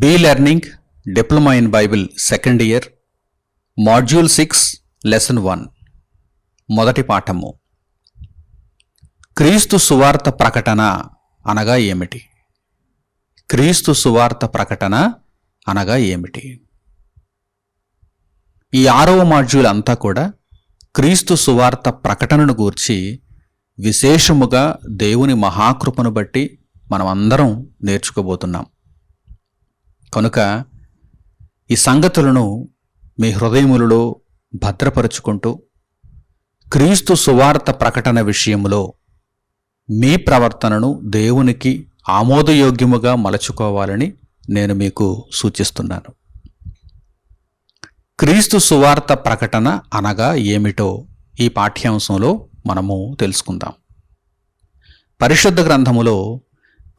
Be learning diploma in Bible second year module 6 lesson 1 మొదటి పాఠము. క్రీస్తు సువార్త ప్రకటన అనగా ఏమిటి? క్రీస్తు సువార్త ప్రకటన అనగా ఏమిటి? ఈ 6వ మాడ్యూల్ అంతా కూడా క్రీస్తు సువార్త ప్రకటనను గూర్చి విశేషముగా దేవుని మహాకృపను బట్టి మనమందరం నేర్చుకోబోతున్నాం. కనుక ఈ సంగతులను మీ హృదయములలో భద్రపరుచుకుంటూ క్రీస్తు సువార్త ప్రకటన విషయములో మీ ప్రవర్తనను దేవునికి ఆమోదయోగ్యముగా మలచుకోవాలని నేను మీకు సూచిస్తున్నాను. క్రీస్తు సువార్త ప్రకటన అనగా ఏమిటో ఈ పాఠ్యాంశంలో మనము తెలుసుకుందాం. పరిశుద్ధ గ్రంథములో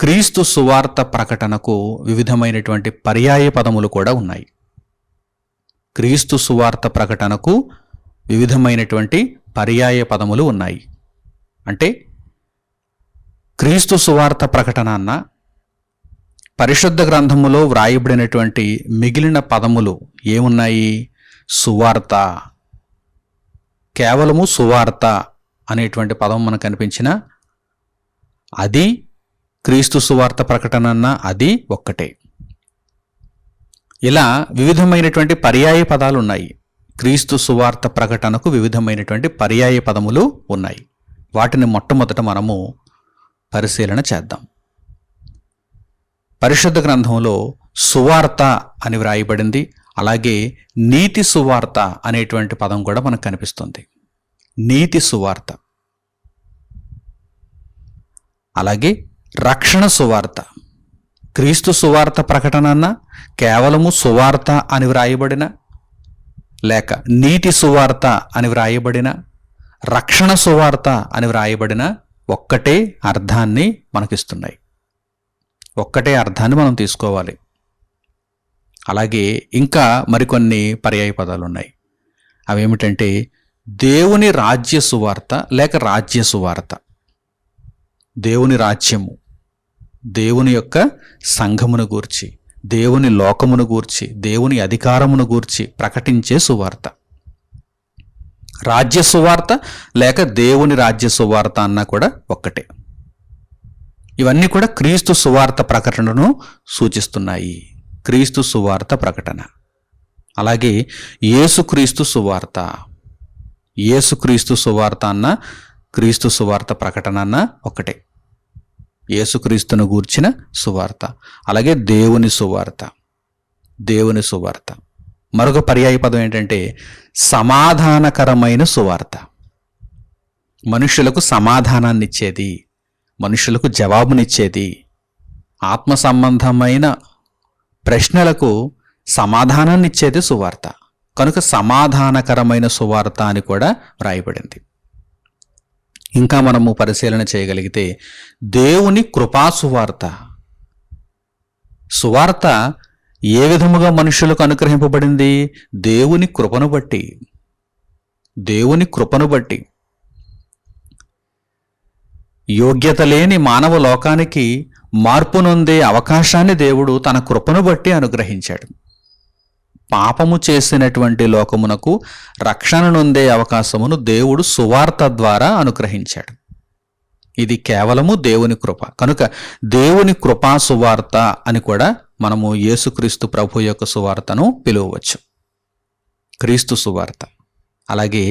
క్రీస్తు సువార్త ప్రకటనకు వివిధమైనటువంటి పర్యాయ పదములు కూడా ఉన్నాయి. క్రీస్తు సువార్త ప్రకటనకు వివిధమైనటువంటి పర్యాయ పదములు ఉన్నాయి. అంటే క్రీస్తు సువార్త ప్రకటన అన్న పరిశుద్ధ గ్రంథములో వ్రాయబడినటువంటి మిగిలిన పదములు ఏమున్నాయి? సువార్త, కేవలము సువార్త అనేటువంటి పదం మనకు కనిపించిన అది క్రీస్తు సువార్త ప్రకటన అన్న అది ఒక్కటే. ఇలా వివిధమైనటువంటి పర్యాయ పదాలు ఉన్నాయి. క్రీస్తు సువార్త ప్రకటనకు వివిధమైనటువంటి పర్యాయ పదములు ఉన్నాయి. వాటిని మొట్టమొదట మనము పరిశీలన చేద్దాం. పరిశుద్ధ గ్రంథంలో సువార్త అని వ్రాయబడింది. అలాగే నీతి సువార్త అనేటువంటి పదం కూడా మనకు కనిపిస్తుంది. నీతి సువార్త, అలాగే రక్షణ సువార్త. క్రీస్తు సువార్త ప్రకటన అన్న కేవలము సువార్త అని వ్రాయబడిన, లేక నీతి సువార్త అని వ్రాయబడిన, రక్షణ సువార్త అని వ్రాయబడిన ఒక్కటే అర్థాన్ని మనకిస్తున్నాయి. ఒక్కటే అర్థాన్ని మనం తీసుకోవాలి. అలాగే ఇంకా మరికొన్ని పర్యాయ పదాలు ఉన్నాయి. అవేమిటంటే దేవుని రాజ్య సువార్త లేక రాజ్య సువార్త. దేవుని రాజ్యము, దేవుని యొక్క సంఘమును గూర్చి, దేవుని లోకమును గూర్చి, దేవుని అధికారమును గూర్చి ప్రకటించే సువార్త. రాజ్య సువార్త లేక దేవుని రాజ్య సువార్త అన్నా కూడా ఒక్కటే. ఇవన్నీ కూడా క్రీస్తు సువార్త ప్రకటనను సూచిస్తున్నాయి. క్రీస్తు సువార్త ప్రకటన. అలాగే యేసుక్రీస్తు సువార్త. యేసుక్రీస్తు సువార్త అన్న క్రీస్తు సువార్త ప్రకటన అన్న ఒకటే. యేసుక్రీస్తును గూర్చిన సువార్త. అలాగే దేవుని సువార్త. దేవుని సువార్త. మరొక పర్యాయ పదం ఏంటంటే సమాధానకరమైన సువార్త. మనుషులకు సమాధానాన్ని ఇచ్చేది, మనుషులకు జవాబునిచ్చేది, ఆత్మ సంబంధమైన ప్రశ్నలకు సమాధానాన్ని ఇచ్చేది సువార్త. కనుక సమాధానకరమైన సువార్త అని కూడా వ్రాయబడింది. ఇంకా మనము పరిశీలన చేయగలిగితే దేవుని కృపా సువార్త. సువార్త ఏ విధముగా మనుషులకు అనుగ్రహింపబడింది? దేవుని కృపను బట్టి. దేవుని కృపను బట్టి. యోగ్యత లేని మానవ లోకానికి మార్పు నొందే అవకాశాన్ని దేవుడు తన కృపను బట్టి అనుగ్రహించాడు. పాపము చేసినటువంటి లోకమునకు రక్షణ నొందే అవకాశమును దేవుడు సువార్త ద్వారా అనుగ్రహించాడు. ఇది కేవలము దేవుని కృప. కనుక దేవుని కృపా సువార్త అని కూడా మనము యేసుక్రీస్తు ప్రభు యొక్క సువార్తను పిలువవచ్చు. క్రీస్తు సువార్త. అలాగే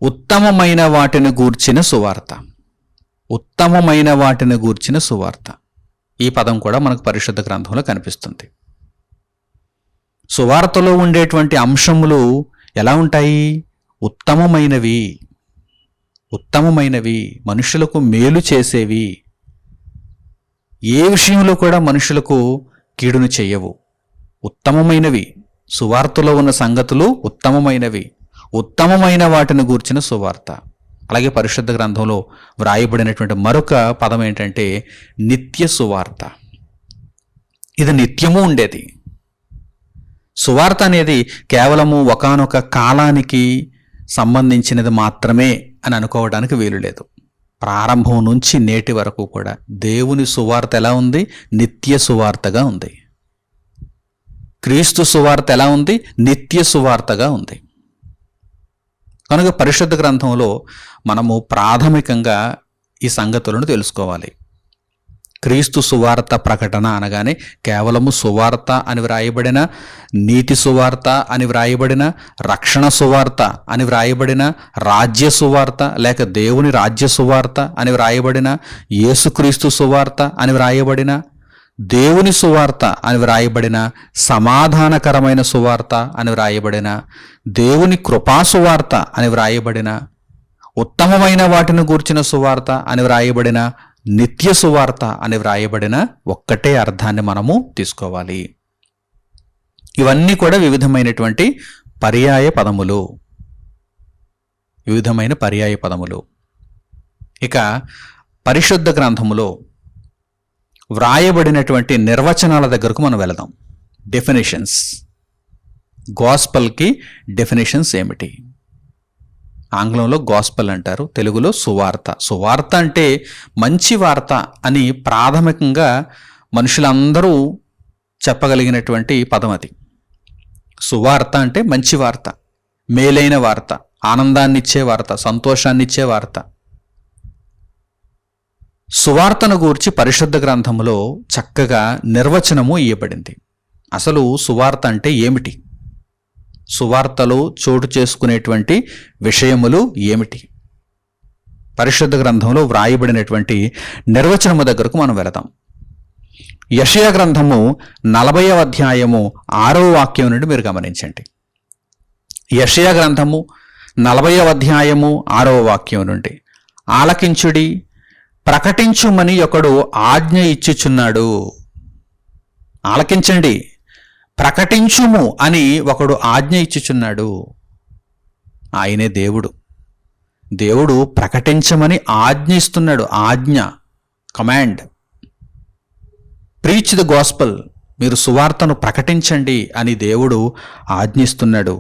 ఉత్తమమైన వాటిని గూర్చిన సువార్త. ఉత్తమమైన వాటిని గూర్చిన సువార్త. ఈ పదం కూడా మనకు పరిశుద్ధ గ్రంథంలో కనిపిస్తుంది. సువార్తలో ఉండేటువంటి అంశములు ఎలా ఉంటాయి? ఉత్తమమైనవి. ఉత్తమమైనవి, మనుషులకు మేలు చేసేవి. ఏ విషయంలో కూడా మనుషులకు కీడును చెయ్యవు. ఉత్తమమైనవి. సువార్తలో ఉన్న సంగతులు ఉత్తమమైనవి. ఉత్తమమైన వాటిని గూర్చిన సువార్త. అలాగే పరిశుద్ధ గ్రంథంలో వ్రాయబడినటువంటి మరొక పదం ఏంటంటే నిత్య సువార్త. ఇది నిత్యము ఉండేది. సువార్త అనేది కేవలము ఒకానొక కాలానికి సంబంధించినది మాత్రమే అని అనుకోవడానికి వీలు లేదు. ప్రారంభం నుంచి నేటి వరకు కూడా దేవుని సువార్త ఎలా ఉంది? నిత్య సువార్తగా ఉంది. క్రీస్తు సువార్త ఎలా ఉంది? నిత్య సువార్తగా ఉంది. కనుక పరిశుద్ధ గ్రంథంలో మనము ప్రాథమికంగా ఈ సంగతులను తెలుసుకోవాలి. క్రీస్తు సువార్త ప్రకటన అనగానే కేవలము సువార్త అని వ్రాయబడిన, నీతి సువార్త అని వ్రాయబడిన, రక్షణ సువార్త అని వ్రాయబడిన, రాజ్య సువార్త లేక దేవుని రాజ్య సువార్త అని వ్రాయబడిన, యేసుక్రీస్తు సువార్త అని వ్రాయబడిన, దేవుని సువార్త అని వ్రాయబడిన, సమాధానకరమైన సువార్త అని వ్రాయబడిన, దేవుని కృపా సువార్త అని వ్రాయబడిన, ఉత్తమమైన వాటిని గూర్చిన సువార్త అని వ్రాయబడిన, నిత్య సువార్త అని వ్రాయబడిన ఒక్కటే అర్థాన్ని మనము తీసుకోవాలి. ఇవన్నీ కూడా వివిధమైనటువంటి పర్యాయ పదములు, వివిధమైన పర్యాయ పదములు. ఇక పరిశుద్ధ గ్రంథములో వ్రాయబడినటువంటి నిర్వచనాల దగ్గరకు మనం వెళదాం. డెఫినేషన్స్. గాస్పల్కి డెఫినేషన్స్ ఏమిటి? ఆంగ్లంలో గాస్పల్ అంటారు, తెలుగులో సువార్త. సువార్త అంటే మంచి వార్త అని ప్రాథమికంగా మనుషులందరూ చెప్పగలిగినటువంటి పదం అది. సువార్త అంటే మంచి వార్త, మేలైన వార్త, ఆనందాన్నిచ్చే వార్త, సంతోషాన్నిచ్చే వార్త. సువార్తను గూర్చి పరిశుద్ధ గ్రంథంలో చక్కగా నిర్వచనము ఇవ్వబడింది. అసలు సువార్త అంటే ఏమిటి? సువార్తలో చోటు చేసుకునేటువంటి విషయములు ఏమిటి? పరిశుద్ధ గ్రంథంలో వ్రాయబడినటువంటి నిర్వచనము దగ్గరకు మనం వెళదాం. యెషయా గ్రంథము 40వ అధ్యాయము 6వ వాక్యం నుండి మీరు గమనించండి. యెషయా గ్రంథము 40వ అధ్యాయము 6వ వాక్యం నుండి, ఆలకించుడి, ప్రకటించుమని ఒకడు ఆజ్ఞ ఇచ్చుచున్నాడు. ఆలకించండి, ప్రకటించుము అని ఒకడు ఆజ్ఞ ఇచ్చుచున్నాడు. ఆయనే దేవుడు. దేవుడు ప్రకటించమని ఆజ్ఞ ఇస్తున్నాడు. ఆజ్ఞ, కమాండ్. ప్రీచ్ ద గాస్పల్, మీరు సువార్తను ప్రకటించండి అని దేవుడు ఆజ్ఞిస్తున్నాడు.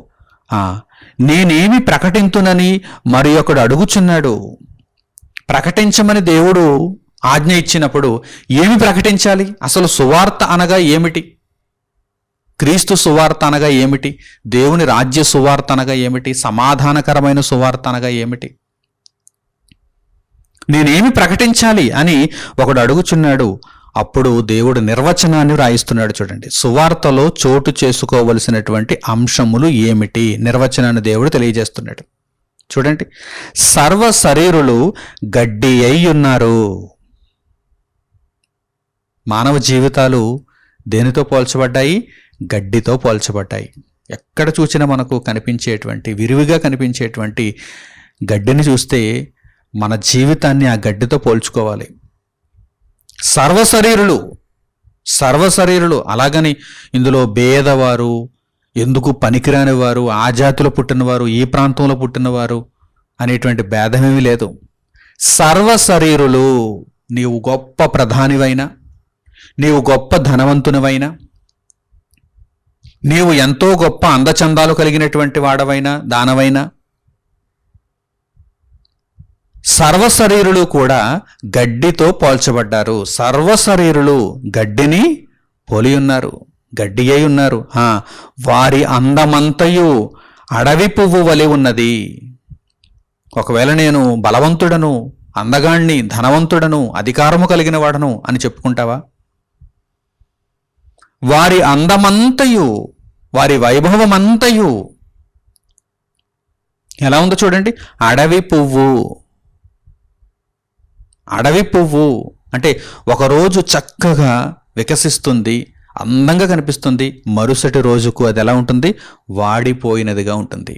నేనేమి ప్రకటింతునని మరి ఒకడు అడుగుచున్నాడు. ప్రకటించమని దేవుడు ఆజ్ఞ ఇచ్చినప్పుడు ఏమి ప్రకటించాలి? అసలు సువార్త అనగా ఏమిటి? క్రీస్తు సువార్త అనగా ఏమిటి? దేవుని రాజ్య సువార్త అనగా ఏమిటి? సమాధానకరమైన సువార్త అనగా ఏమిటి? నేనేమి ప్రకటించాలి అని ఒకడు అడుగుచున్నాడు. అప్పుడు దేవుడు నిర్వచనాన్ని రాయిస్తున్నాడు. చూడండి, సువార్తలో చోటు చేసుకోవలసినటువంటి అంశములు ఏమిటి? నిర్వచనాన్ని దేవుడు తెలియజేస్తున్నాడు. చూడండి, సర్వ శరీరులు గడ్డి అయి ఉన్నారు. మానవ జీవితాలు దేనితో పోల్చబడ్డాయి? గడ్డితో పోల్చబడ్డాయి. ఎక్కడ చూసినా మనకు కనిపించేటువంటి, విరివిగా కనిపించేటువంటి గడ్డిని చూస్తే మన జీవితాన్ని ఆ గడ్డితో పోల్చుకోవాలి. సర్వశరీరులు, సర్వశరీరులు. అలాగని ఇందులో భేదవారు, ఎందుకు పనికిరాని వారు, ఆ జాతిలో పుట్టినవారు, ఈ ప్రాంతంలో పుట్టినవారు అనేటువంటి భేదమేమీ లేదు. సర్వశరీరులు. నీవు గొప్ప ప్రధానివైనా, నీవు గొప్ప ధనవంతునివైనా, నీవు ఎంతో గొప్ప అందచందాలు కలిగినటువంటి వాడవైనా, దానవైనా, సర్వశరీరులు కూడా గడ్డితో పోల్చబడ్డారు. సర్వశరీరులు గడ్డిని పోలి ఉన్నారు, గడ్డి అయి ఉన్నారు. వారి అందమంతయు అడవి పువ్వు వలె ఉన్నది. ఒకవేళ నేను బలవంతుడను, అందగాణ్ణి, ధనవంతుడను, అధికారము కలిగిన వాడను అని చెప్పుకుంటావా? వారి అందమంతయు, వారి వైభవమంతయు ఎలా ఉందో చూడండి. అడవి పువ్వు. అడవి పువ్వు అంటే ఒకరోజు చక్కగా వికసిస్తుంది, అందంగా కనిపిస్తుంది. మరుసటి రోజుకు అది ఎలా ఉంటుంది? వాడిపోయినదిగా ఉంటుంది,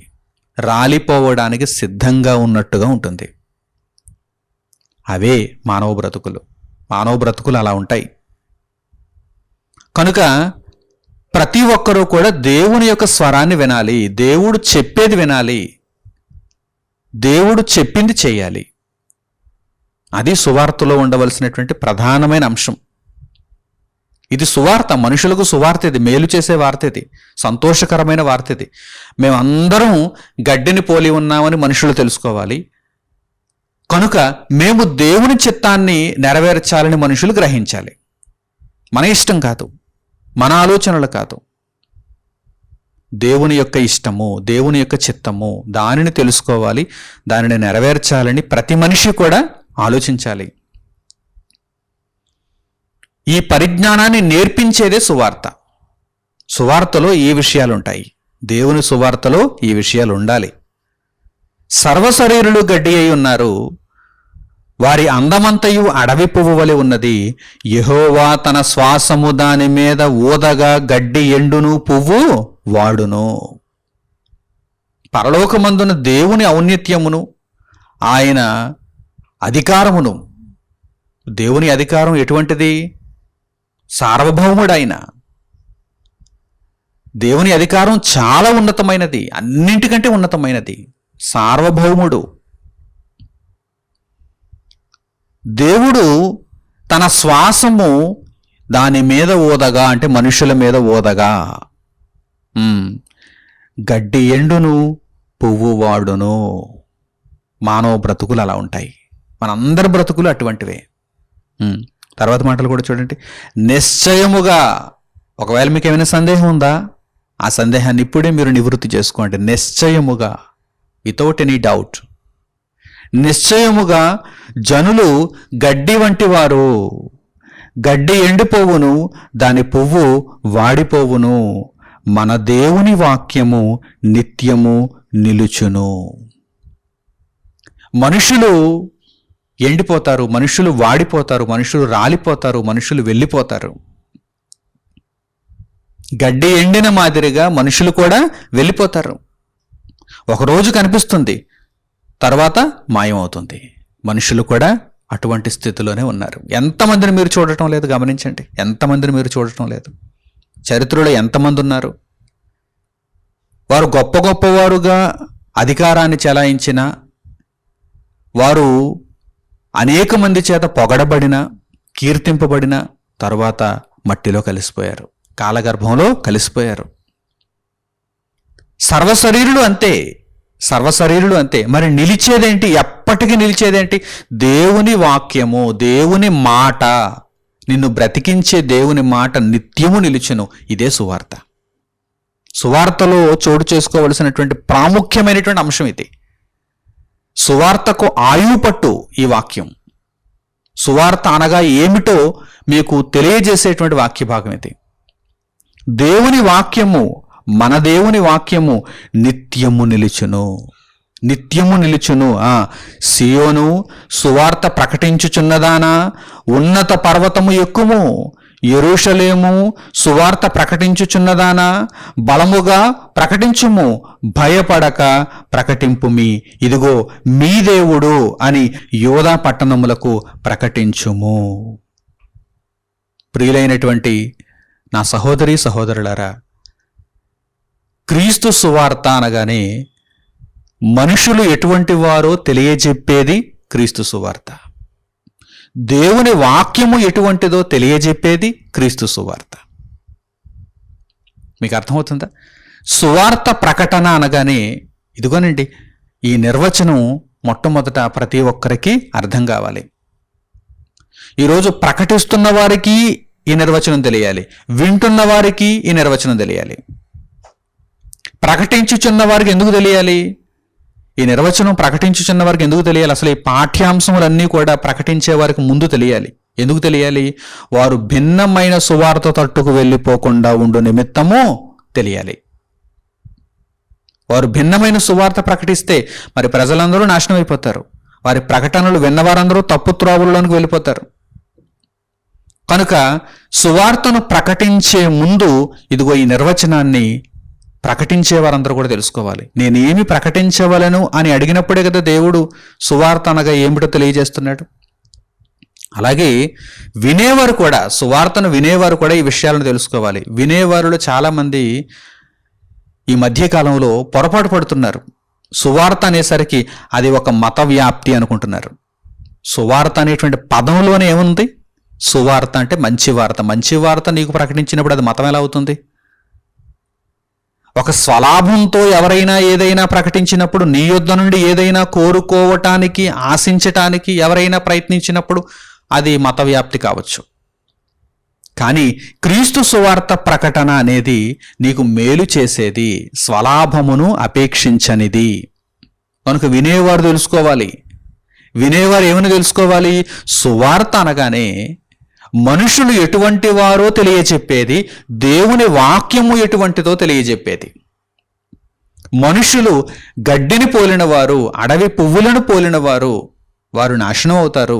రాలిపోవడానికి సిద్ధంగా ఉన్నట్టుగా ఉంటుంది. అవే మానవ బ్రతుకులు. మానవ బ్రతుకులు అలా ఉంటాయి. కనుక ప్రతి ఒక్కరూ కూడా దేవుని యొక్క స్వరాన్ని వినాలి, దేవుడు చెప్పేది వినాలి, దేవుడు చెప్పింది చేయాలి. అది సువార్తలో ఉండవలసినటువంటి ప్రధానమైన అంశం. ఇది సువార్త, మనుషులకు సువార్త. ఇది మేలు చేసే వార్త, ఇది సంతోషకరమైన వార్త. ఇది మేమందరం గడ్డిని పోలి ఉన్నామని మనుషులు తెలుసుకోవాలి. కనుక మేము దేవుని చిత్తాన్ని నెరవేర్చాలని మనుషులు గ్రహించాలి. మన ఇష్టం కాదు, మన ఆలోచనలు కాదు. దేవుని యొక్క ఇష్టము, దేవుని యొక్క చిత్తము, దానిని తెలుసుకోవాలి, దానిని నెరవేర్చాలని ప్రతి మనిషి కూడా ఆలోచించాలి. ఈ పరిజ్ఞానాన్ని నేర్పించేదే సువార్త. సువార్తలో ఈ విషయాలు ఉంటాయి. దేవుని సువార్తలో ఈ విషయాలు ఉండాలి. సర్వశరీరులు గడ్డి అయి ఉన్నారు, వారి అందమంతయు అడవి పువ్వు వలె ఉన్నది. యెహోవా తన శ్వాసము దాని మీద ఊదగా గడ్డి ఎండును, పువ్వు వాడును. పరలోకమందున దేవుని ఔన్నత్యమును, ఆయన అధికారమును, దేవుని అధికారం ఎటువంటిది? సార్వభౌముడైన దేవుని అధికారం చాలా ఉన్నతమైనది, అన్నింటికంటే ఉన్నతమైనది. సార్వభౌముడు దేవుడు తన శ్వాసము దాని మీద ఊదగా, అంటే మనుషుల మీద ఊదగా గడ్డి ఎండును, పువ్వు వాడును. మానవ బ్రతుకులు అలా ఉంటాయి. మనందరి బ్రతుకులు అటువంటివే. తర్వాత మాటలు కూడా చూడండి. నిశ్చయముగా, ఒకవేళ మీకు ఏమైనా సందేహం ఉందా, ఆ సందేహాన్ని ఇప్పుడే మీరు నివృత్తి చేసుకోండి. నిశ్చయముగా, వితౌట్ ఎనీ డౌట్, నిశ్చయముగా జనులు గడ్డి వంటి వారు. గడ్డి ఎండిపోవును, దాని పువ్వు వాడిపోవును, మన దేవుని వాక్యము నిత్యము నిలుచును. మనుషులు ఎండిపోతారు, మనుషులు వాడిపోతారు, మనుషులు రాలిపోతారు, మనుషులు వెళ్ళిపోతారు. గడ్డి ఎండిన మాదిరిగా మనుషులు కూడా వెళ్ళిపోతారు. ఒకరోజు కనిపిస్తుంది, తర్వాత మాయమవుతుంది. మనుషులు కూడా అటువంటి స్థితిలోనే ఉన్నారు. ఎంతమందిని మీరు చూడటం లేదు, గమనించండి. ఎంతమందిని మీరు చూడటం లేదు. చరిత్రలో ఎంతమంది ఉన్నారు? వారు గొప్ప గొప్పవారుగా అధికారాన్ని చెలాయించిన వారు, అనేక మంది చేత పొగడబడిన, కీర్తింపబడిన తర్వాత మట్టిలో కలిసిపోయారు, కాలగర్భంలో కలిసిపోయారు. సర్వశరీరులు అంతే, సర్వశరీరులు అంతే. మరి నిలిచేదేంటి? ఎప్పటికీ నిలిచేదేంటి? దేవుని వాక్యము, దేవుని మాట, నిన్ను బ్రతికించే దేవుని మాట నిత్యము నిలుచును. ఇదే సువార్త. సువార్తలో చోటు చేసుకోవలసినటువంటి ప్రాముఖ్యమైనటువంటి అంశం ఇది. సువార్తకు ఆయువు పట్టు ఈ వాక్యం. సువార్త అనగా ఏమిటో మీకు తెలియజేసేటువంటి వాక్య భాగం ఇది. దేవుని వాక్యము, మన దేవుని వాక్యము నిత్యము నిలుచును, నిత్యము నిలుచును. సియోను, సువార్త ప్రకటించుచున్నదానా, ఉన్నత పర్వతము ఎక్కుము. యెరూషలేము, సువార్త ప్రకటించుచున్నదానా, బలముగా ప్రకటించుము, భయపడక ప్రకటింపుమి. ఇదిగో మీ దేవుడు అని యోధా పట్టణములకు ప్రకటించుము. ప్రియులైనటువంటి నా సహోదరి సహోదరులారా, క్రీస్తు సువార్త అనగానే మనుషులు ఎటువంటి వారో తెలియజెప్పేది క్రీస్తు సువార్త. దేవుని వాక్యము ఎటువంటిదో తెలియజెప్పేది క్రీస్తు సువార్త. మీకు అర్థమవుతుందా? సువార్త ప్రకటన అనగానే ఇదిగోనండి, ఈ నిర్వచనం మొట్టమొదట ప్రతి ఒక్కరికి అర్థం కావాలి. ఈరోజు ప్రకటిస్తున్న వారికి ఈ నిర్వచనం తెలియాలి, వింటున్న వారికి ఈ నిర్వచనం తెలియాలి. ప్రకటించుచున్న వారికి ఎందుకు తెలియాలి? ఈ నిర్వచనం ప్రకటించుచున్న వారికి ఎందుకు తెలియాలి? అసలు ఈ పాఠ్యాంశములన్నీ కూడా ప్రకటించే వారికి ముందు తెలియాలి. ఎందుకు తెలియాలి? వారు భిన్నమైన సువార్త తట్టుకు వెళ్ళిపోకుండా ఉండు నిమిత్తము తెలియాలి. వారు భిన్నమైన సువార్త ప్రకటిస్తే మరి ప్రజలందరూ నాశనం అయిపోతారు. వారి ప్రకటనలు విన్నవారందరూ తప్పు త్రోవల్లోనికి వెళ్ళిపోతారు. కనుక సువార్తను ప్రకటించే ముందు ఇదిగో ఈ నిర్వచనాన్ని ప్రకటించే వారందరూ కూడా తెలుసుకోవాలి. నేను ఏమి ప్రకటించవలను అని అడిగినప్పుడే కదా దేవుడు సువార్త అనగా ఏమిటో తెలియజేస్తున్నాడు. అలాగే వినేవారు కూడా, సువార్తను వినేవారు కూడా ఈ విషయాలను తెలుసుకోవాలి. వినేవారులో చాలామంది ఈ మధ్యకాలంలో పొరపాటు పడుతున్నారు. సువార్త అనేసరికి అది ఒక మత వ్యాప్తి అనుకుంటున్నారు. సువార్త అనేటువంటి పదంలోనే ఏముంది? సువార్త అంటే మంచి వార్త. మంచి వార్త నీకు ప్రకటించినప్పుడు అది మతం ఎలా అవుతుంది? ఒక స్వలాభంతో ఎవరైనా ఏదైనా ప్రకటించినప్పుడు, నీ యొద్ద నుండి ఏదైనా కోరుకోవటానికి, ఆశించటానికి ఎవరైనా ప్రయత్నించినప్పుడు అది మత వ్యాప్తి కావచ్చు. కానీ క్రీస్తు సువార్త ప్రకటన అనేది నీకు మేలు చేసేది, స్వలాభమును అపేక్షించనిది. కనుక వినేవారు తెలుసుకోవాలి. వినేవారు ఏమని తెలుసుకోవాలి? సువార్త అనగానే మనుషులు ఎటువంటి వారో తెలియజెప్పేది, దేవుని వాక్యము ఎటువంటిదో తెలియజెప్పేది. మనుషులు గడ్డిని పోలిన వారు, అడవి పువ్వులను పోలిన వారు, వారు నాశనం అవుతారు.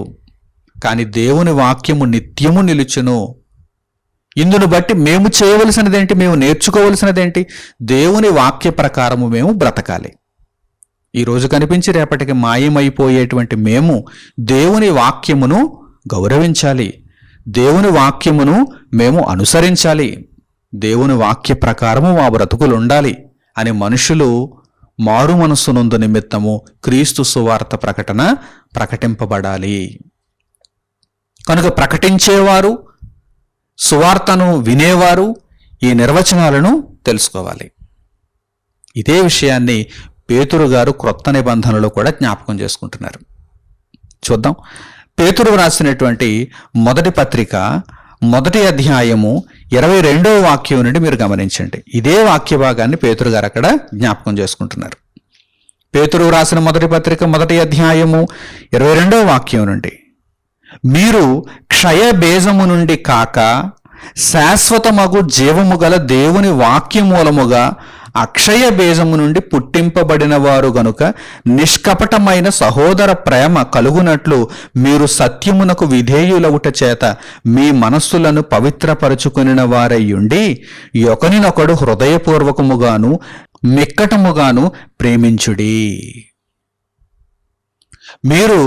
కానీ దేవుని వాక్యము నిత్యము నిలుచును. ఇందును బట్టి మేము చేయవలసినదేంటి? మేము నేర్చుకోవలసినదేంటి? దేవుని వాక్య ప్రకారము మేము బ్రతకాలి. ఈరోజు కనిపించి రేపటికి మాయమైపోయేటువంటి మేము దేవుని వాక్యమును గౌరవించాలి. దేవుని వాక్యమును మేము అనుసరించాలి. దేవుని వాక్య ప్రకారము మా బ్రతుకులు ఉండాలి అని మనుషులు మారు మనస్సునందు నిమిత్తము క్రీస్తు సువార్త ప్రకటన ప్రకటింపబడాలి. కనుక ప్రకటించేవారు, సువార్తను వినేవారు ఈ నిర్వచనాలను తెలుసుకోవాలి. ఇదే విషయాన్ని పేతురు గారు క్రొత్త నిబంధనలో కూడా జ్ఞాపకం చేసుకుంటున్నారు. చూద్దాం. పేతురు రాసినటువంటి మొదటి పత్రిక 1వ అధ్యాయము 22వ వాక్యం నుండి మీరు గమనించండి. ఇదే వాక్య భాగాన్ని పేతురు గారు అక్కడ జ్ఞాపకం చేసుకుంటున్నారు. పేతురు రాసిన మొదటి పత్రిక 1వ అధ్యాయము 22వ వాక్యం నుండి, మీరు క్షయ బీజము నుండి కాక శాశ్వతమగు జీవము గల దేవుని వాక్య మూలముగా అక్షయ బీజము నుండి పుట్టింపబడిన వారు గనుక నిష్కపటమైన సహోదర ప్రేమ కలుగునట్లు మీరు సత్యమునకు విధేయులవుట చేత మీ మనస్సులను పవిత్రపరచుకొనిన వారయ్యుండి ఒకనినొకడు హృదయపూర్వకముగాను మిక్కటముగాను ప్రేమించుడి. మీరు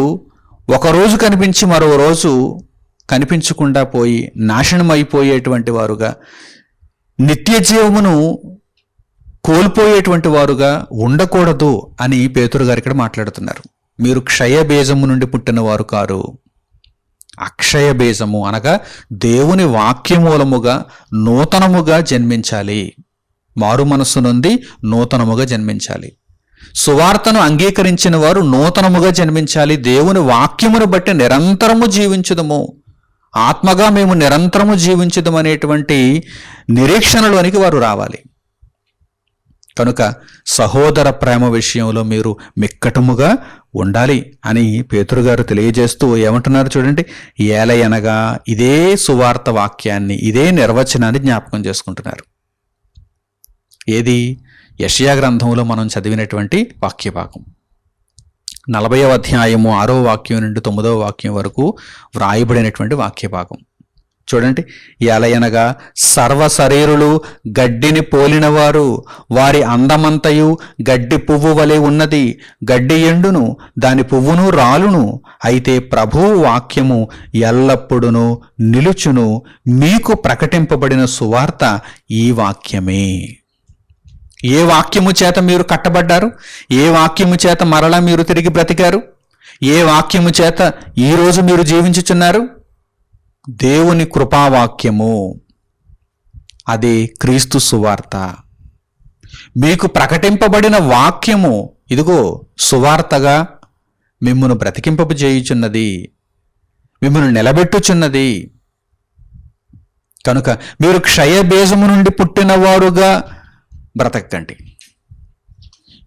ఒకరోజు కనిపించి మరో రోజు కనిపించకుండా పోయి నాశనమైపోయేటువంటి వారుగా, నిత్య జీవమును కోల్పోయేటువంటి వారుగా ఉండకూడదు అని పేతురు గారు ఇక్కడ మాట్లాడుతున్నారు. మీరు క్షయ బీజము నుండి పుట్టిన వారు కారు, అక్షయ బీజము అనగా దేవుని వాక్యమూలముగా నూతనముగా జన్మించాలి. మారు మనస్సు నుండి నూతనముగా జన్మించాలి. సువార్తను అంగీకరించిన వారు నూతనముగా జన్మించాలి. దేవుని వాక్యమును బట్టి నిరంతరము జీవించుదము, ఆత్మగా మేము నిరంతరము జీవించుదము అనేటువంటి నిరీక్షణలోనికి వారు రావాలి. కనుక సహోదర ప్రేమ విషయంలో మీరు మిక్కటముగా ఉండాలి అని పేతురు గారు తెలియజేస్తూ ఏమంటున్నారు చూడండి. ఏలయనగా ఇదే సువార్త వాక్యాన్ని, ఇదే నిర్వచనాన్ని జ్ఞాపకం చేసుకుంటున్నారు. ఏది? యెషయా గ్రంథంలో మనం చదివినటువంటి వాక్యభాగం 40వ అధ్యాయము 6వ వాక్యం నుండి 9వ వాక్యం వరకు వ్రాయబడినటువంటి వాక్యభాగం చూడండి. ఎలయనగా సర్వ శరీరులు గడ్డిని పోలినవారు, వారి అందమంతయు గడ్డి పువ్వు వలె ఉన్నది. గడ్డి ఎండును, దాని పువ్వును రాలును, అయితే ప్రభువు వాక్యము ఎల్లప్పుడును నిలుచును. మీకు ప్రకటింపబడిన సువార్త ఈ వాక్యమే. ఏ వాక్యము చేత మీరు కట్టబడ్డారు? ఏ వాక్యము చేత మరలా మీరు తిరిగి బ్రతికారు? ఏ వాక్యము చేత ఈరోజు మీరు జీవించుచున్నారు? దేవుని కృపావాక్యము, అదే క్రీస్తు సువార్త. మీకు ప్రకటింపబడిన వాక్యము ఇదిగో సువార్తగా మిమ్మును బ్రతికింపజేయుచున్నది, మిమ్మును నిలబెట్టుచున్నది. కనుక మీరు క్షయబీజము నుండి పుట్టినవారుగా బ్రతకండి.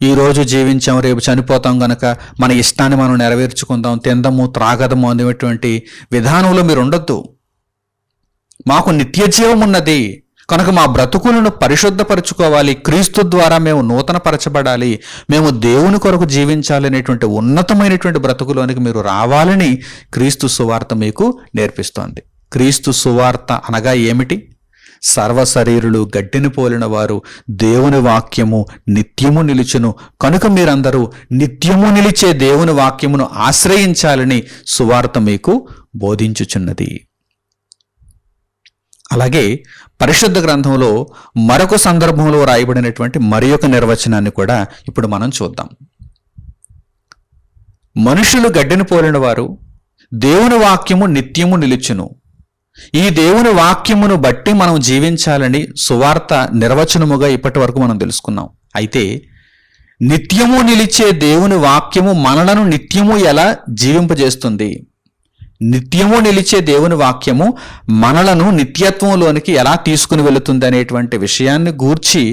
ఈరోజు జీవించాం, రేపు చనిపోతాం గనక మన ఇష్టాన్ని మనం నెరవేర్చుకుందాం, తిందము త్రాగదము అనేటువంటి విధానంలో మీరు ఉండొద్దు. మాకు నిత్య జీవం ఉన్నది కనుక మా బ్రతుకులను పరిశుద్ధపరచుకోవాలి. క్రీస్తు ద్వారా మేము నూతనపరచబడాలి, మేము దేవుని కొరకు జీవించాలి అనేటువంటి ఉన్నతమైనటువంటి బ్రతుకులోనికి మీరు రావాలని క్రీస్తు సువార్త మీకు నేర్పిస్తోంది. క్రీస్తు సువార్త అనగా ఏమిటి? సర్వశరీరులు గడ్డిని పోలిన వారు, దేవుని వాక్యము నిత్యము నిలుచును. కనుక మీరందరూ నిత్యము నిలిచే దేవుని వాక్యమును ఆశ్రయించాలని సువార్త మీకు బోధించుచున్నది. అలాగే పరిశుద్ధ గ్రంథంలో మరొక సందర్భంలో రాయబడినటువంటి మరి ఒక నిర్వచనాన్ని కూడా ఇప్పుడు మనం చూద్దాం. మనుషులు గడ్డిని పోలిన వారు, దేవుని వాక్యము నిత్యము నిలుచును. ఈ దేవుని వాక్యమును బట్టి మనం జీవించాలని సువార్త నిర్వచనముగా ఇప్పటి వరకు మనం తెలుసుకున్నాం. అయితే నిత్యము నిలిచే దేవుని వాక్యము మనలను నిత్యము ఎలా జీవింపజేస్తుంది? నిత్యము నిలిచే దేవుని వాక్యము మనలను నిత్యత్వంలోనికి ఎలా తీసుకుని వెళుతుంది అనేటువంటి విషయాన్ని గూర్చి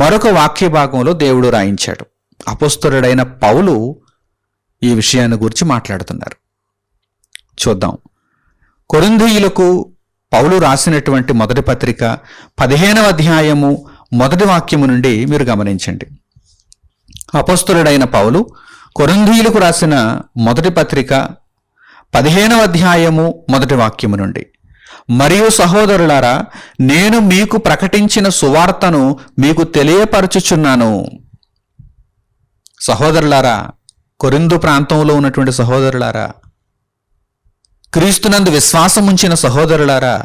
మరొక వాక్య భాగంలో దేవుడు రాయించాడు. అపొస్తలుడైన పౌలు ఈ విషయాన్ని గురించి మాట్లాడుతున్నారు. చూద్దాం. కొరింథీయులకు పౌలు రాసినటువంటి మొదటి పత్రిక 15వ అధ్యాయము మొదటి వాక్యము నుండి మీరు గమనించండి. అపొస్తలుడైన పౌలు కొరింథీయులకు రాసిన మొదటి పత్రిక 15వ అధ్యాయము మొదటి వాక్యము నుండి, మరియు సహోదరులారా, నేను మీకు ప్రకటించిన సువార్తను మీకు తెలియపరచుచున్నాను. సహోదరులారా, కొరింథు ప్రాంతంలో ఉన్నటువంటి సహోదరులారా, క్రీస్తునందు విశ్వాసం ఉంచిన సహోదరులారా,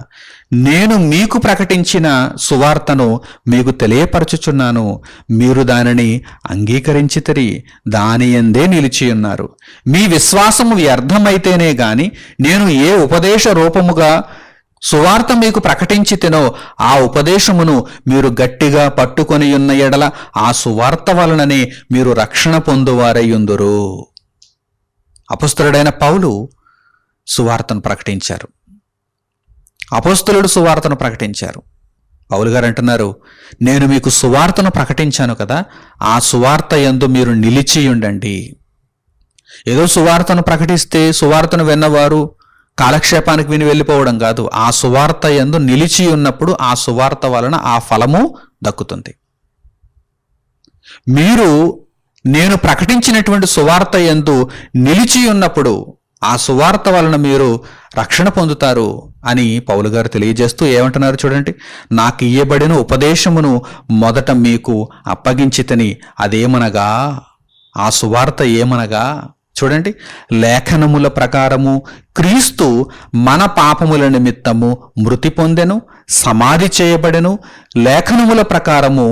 నేను మీకు ప్రకటించిన సువార్తను మీకు తెలియపరచుచున్నాను. మీరు దానిని అంగీకరించితిరి, దాని యందే నిలిచి ఉన్నారు. మీ విశ్వాసము వ్యర్థమైతేనే గాని నేను ఏ ఉపదేశ రూపముగా సువార్త మీకు ప్రకటించితినో ఆ ఉపదేశమును మీరు గట్టిగా పట్టుకొని ఉన్న ఎడల ఆ సువార్త వలననే మీరు రక్షణ పొందువారయ్యుందురు. అపొస్తలుడైన పౌలు సువార్తను ప్రకటించారు. అపొస్తలుడు సువార్తను ప్రకటించారు. పౌలు గారు అంటున్నారు, నేను మీకు సువార్తను ప్రకటించాను కదా, ఆ సువార్త యందు మీరు నిలిచి ఉండండి. ఏదో సువార్తను ప్రకటిస్తే సువార్తను విన్నవారు కాలక్షేపానికి విని వెళ్ళిపోవడం కాదు. ఆ సువార్త యందు నిలిచి ఉన్నప్పుడు ఆ సువార్త వలన ఆ ఫలము దక్కుతుంది. మీరు నేను ప్రకటించినటువంటి సువార్త యందు నిలిచి ఉన్నప్పుడు ఆ సువార్త వలన మీరు రక్షణ పొందుతారు అని పౌలు గారు తెలియజేస్తూ ఏమంటున్నారు చూడండి. నాకు ఇయ్యబడిన ఉపదేశమును మొదట మీకు అప్పగించితని, అదేమనగా, ఆ సువార్త ఏమనగా చూడండి, లేఖనముల ప్రకారము క్రీస్తు మన పాపముల నిమిత్తము మృతి పొందెను, సమాధి చేయబడెను, లేఖనముల ప్రకారము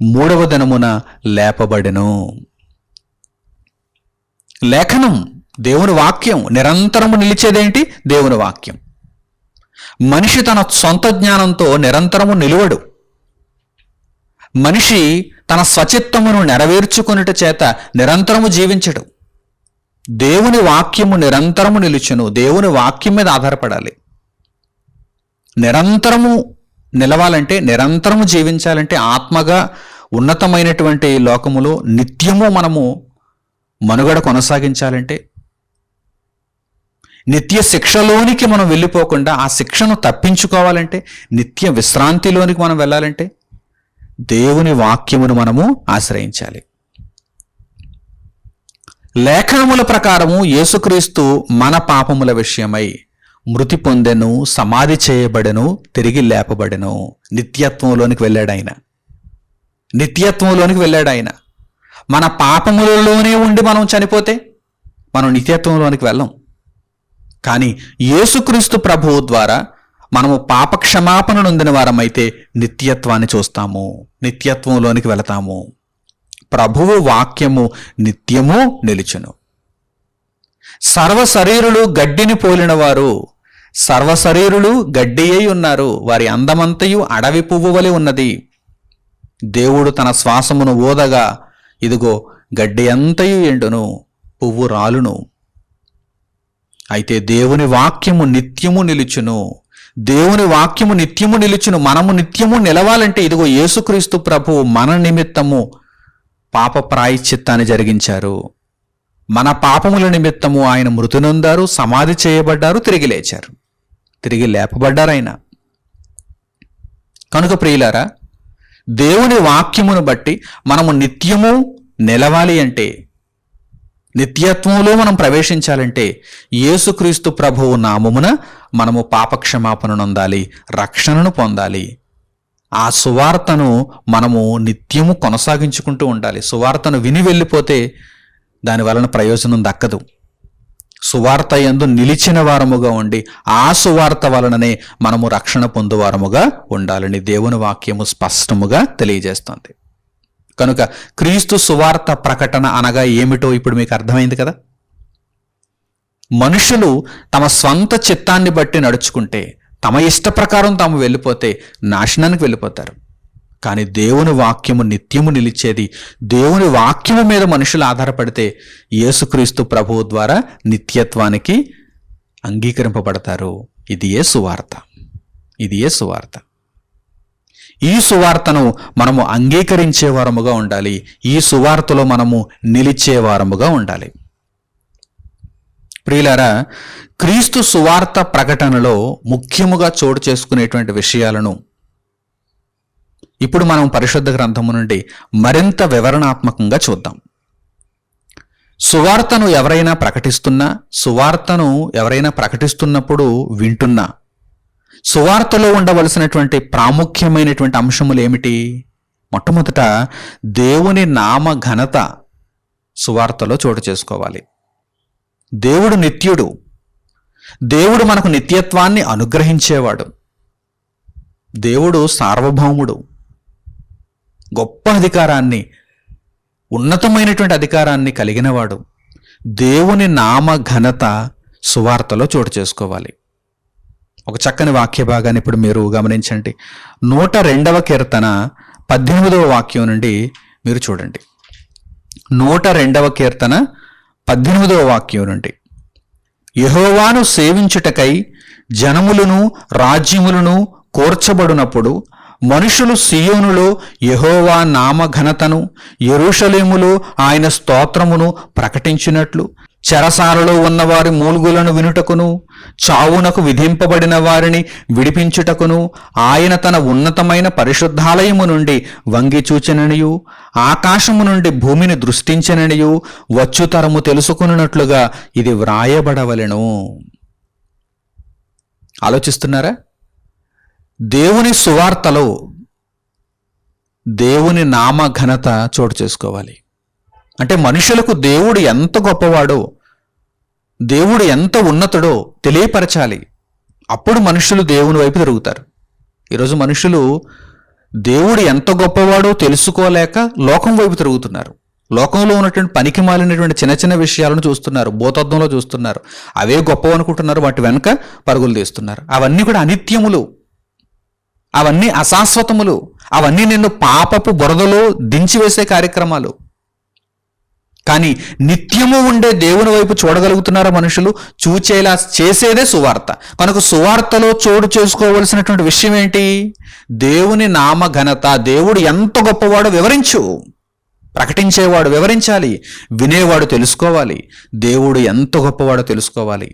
3వ దినమున లేపబడెను. లేఖనం, దేవుని వాక్యం, నిరంతరము నిలిచేదేంటి? దేవుని వాక్యం. మనిషి తన సొంత జ్ఞానంతో నిరంతరము నిలువడు. మనిషి తన స్వచిత్తమును నెరవేర్చుకొనుట చేత నిరంతరము జీవించడు. దేవుని వాక్యము నిరంతరము నిలుచును. దేవుని వాక్యం మీద ఆధారపడాలి. నిరంతరము నిలవాలంటే, నిరంతరము జీవించాలంటే, ఆత్మగా ఉన్నతమైనటువంటి లోకములో నిత్యము మనము మనుగడ కొనసాగించాలంటే, నిత్య శిక్షలోనికి మనం వెళ్ళిపోకుండా ఆ శిక్షను తప్పించుకోవాలంటే, నిత్య విశ్రాంతిలోనికి మనం వెళ్ళాలంటే దేవుని వాక్యమును మనము ఆశ్రయించాలి. లేఖనముల ప్రకారము యేసుక్రీస్తు మన పాపముల విషయమై మృతి పొందెను, సమాధి చేయబడెను, తిరిగి లేపబడెను. నిత్యత్వంలోనికి వెళ్ళాడు ఆయన. నిత్యత్వంలోనికి వెళ్ళాడు ఆయన. మన పాపములలోనే ఉండి మనం చనిపోతే మనం నిత్యత్వంలోనికి వెళ్ళం. కానీ యేసుక్రీస్తు ప్రభువు ద్వారా మనము పాప క్షమాపణ నొందిన వారమైతే నిత్యత్వాన్ని చూస్తాము, నిత్యత్వంలోనికి వెళతాము. ప్రభువు వాక్యము నిత్యము నిలుచును. సర్వశరీరులు గడ్డిని పోలిన వారు, సర్వశరీరులు గడ్డి అయి ఉన్నారు. వారి అందమంతయు అడవి పువ్వు వలె ఉన్నది. దేవుడు తన శ్వాసమును ఊదగా ఇదిగో గడ్డి అంతయు ఎండును, పువ్వు రాలును. అయితే దేవుని వాక్యము నిత్యము నిలుచును. దేవుని వాక్యము నిత్యము నిలుచును. మనము నిత్యము నిలవాలంటే ఇదిగో యేసుక్రీస్తు ప్రభువు మన నిమిత్తము పాప ప్రాయశ్చిత్తాన్ని జరిగించారు. మన పాపముల నిమిత్తము ఆయన మృతి నొందారు, సమాధి చేయబడ్డారు, తిరిగి లేచారు, తిరిగి లేపబడ్డారు ఆయన. కనుక ప్రియులారా, దేవుని వాక్యమును బట్టి మనము నిత్యము నిలవాలి అంటే, నిత్యత్వంలో మనం ప్రవేశించాలంటే యేసుక్రీస్తు ప్రభువు నామమున మనము పాపక్షమాపణ నొందాలి, రక్షణను పొందాలి. ఆ సువార్తను మనము నిత్యము కొనసాగించుకుంటూ ఉండాలి. సువార్తను విని వెళ్ళిపోతే దాని వలన ప్రయోజనం దక్కదు. సువార్త యందు నిలిచిన వారముగా ఉండి ఆ సువార్త వలననే మనము రక్షణ పొందువారముగా ఉండాలని దేవుని వాక్యము స్పష్టముగా తెలియజేస్తుంది. కనుక క్రీస్తు సువార్త ప్రకటన అనగా ఏమిటో ఇప్పుడు మీకు అర్థమైంది కదా. మనుషులు తమ స్వంత చిత్తాన్ని బట్టి నడుచుకుంటే, తమ ఇష్ట ప్రకారం తాము వెళ్ళిపోతే నాశనానికి వెళ్ళిపోతారు. కానీ దేవుని వాక్యము నిత్యము నిలిచేది. దేవుని వాక్యము మీద మనుషులు ఆధారపడితే యేసుక్రీస్తు ప్రభువు ద్వారా నిత్యత్వానికి అంగీకరింపబడతారు. ఇది ఏ సువార్త, ఇది ఏ సువార్త. ఈ సువార్తను మనము అంగీకరించే వారముగా ఉండాలి. ఈ సువార్తలో మనము నిలిచే వారముగా ఉండాలి. ప్రియులారా, క్రీస్తు సువార్త ప్రకటనలో ముఖ్యముగా చోటు చేసుకునేటువంటి విషయాలను ఇప్పుడు మనం పరిశుద్ధ గ్రంథము నుండి మరింత వివరణాత్మకంగా చూద్దాం. సువార్తను ఎవరైనా ప్రకటిస్తున్నా, సువార్తను ఎవరైనా ప్రకటిస్తున్నప్పుడు వింటున్నా, సువార్తలో ఉండవలసినటువంటి ప్రాముఖ్యమైనటువంటి అంశములు ఏమిటి? మొట్టమొదట దేవుని నామ ఘనత సువార్తలో చోటు చేసుకోవాలి. దేవుడు నిత్యుడు. దేవుడు మనకు నిత్యత్వాన్ని అనుగ్రహించేవాడు. దేవుడు సార్వభౌముడు. గొప్ప అధికారాన్ని, ఉన్నతమైనటువంటి అధికారాన్ని కలిగినవాడు. దేవుని నామ ఘనత సువార్తలో చోటు చేసుకోవాలి. ఒక చక్కని వాక్య భాగాన్ని ఇప్పుడు మీరు గమనించండి. 102వ కీర్తన 18వ వాక్యం నుండి మీరు చూడండి. 102వ కీర్తన 18వ వాక్యం నుండి, యెహోవాను సేవించుటకై జనములను రాజ్యములను కూర్చబడినప్పుడు మనుషులు సియోనులో యెహోవా నామ ఘనతను, యెరూషలేములో ఆయన స్తోత్రమును ప్రకటించినట్లు, చెరసాలలో ఉన్నవారి మూల్గులను వినుటకును, చావునకు విధింపబడిన వారిని విడిపించుటకును ఆయన తన ఉన్నతమైన పరిశుద్ధాలయము నుండి వంగి చూచెననియు, ఆకాశము నుండి భూమిని దృష్టించెననియు వచ్చుతరము తెలుసుకున్నట్లుగా ఇది వ్రాయబడవలెను. ఆలోచిస్తున్నారా? దేవుని సువార్తలో దేవుని నామ ఘనత చోటు చేసుకోవాలి. అంటే మనుషులకు దేవుడు ఎంత గొప్పవాడో, దేవుడు ఎంత ఉన్నతుడో తెలియపరచాలి. అప్పుడు మనుషులు దేవుని వైపు తిరుగుతారు. ఈరోజు మనుషులు దేవుడు ఎంత గొప్పవాడో తెలుసుకోలేక లోకం వైపు తిరుగుతున్నారు. లోకంలో ఉన్నటువంటి పనికి మాలినటువంటి చిన్న చిన్న విషయాలను చూస్తున్నారు, భూతత్వంలో చూస్తున్నారు. అవే గొప్పవి అనుకుంటున్నారు, వాటి వెనుక పరుగులు తీస్తున్నారు. అవన్నీ కూడా అనిత్యములు, అవన్నీ అశాశ్వతములు, అవన్నీ నిన్ను పాపపు బురదలో దించివేసే కార్యక్రమాలు. కానీ నిత్యము ఉండే దేవుని వైపు చూడగలుగుతున్నారా మనుషులు? చూచేలా చేసేదే సువార్త. కనుక సువార్తలో చోటు చేసుకోవలసినటువంటి విషయం ఏంటి? దేవుని నామ ఘనత. దేవుడు ఎంత గొప్పవాడో వివరించు. ప్రకటించేవాడు వివరించాలి, వినేవాడు తెలుసుకోవాలి. దేవుడు ఎంత గొప్పవాడో తెలుసుకోవాలి.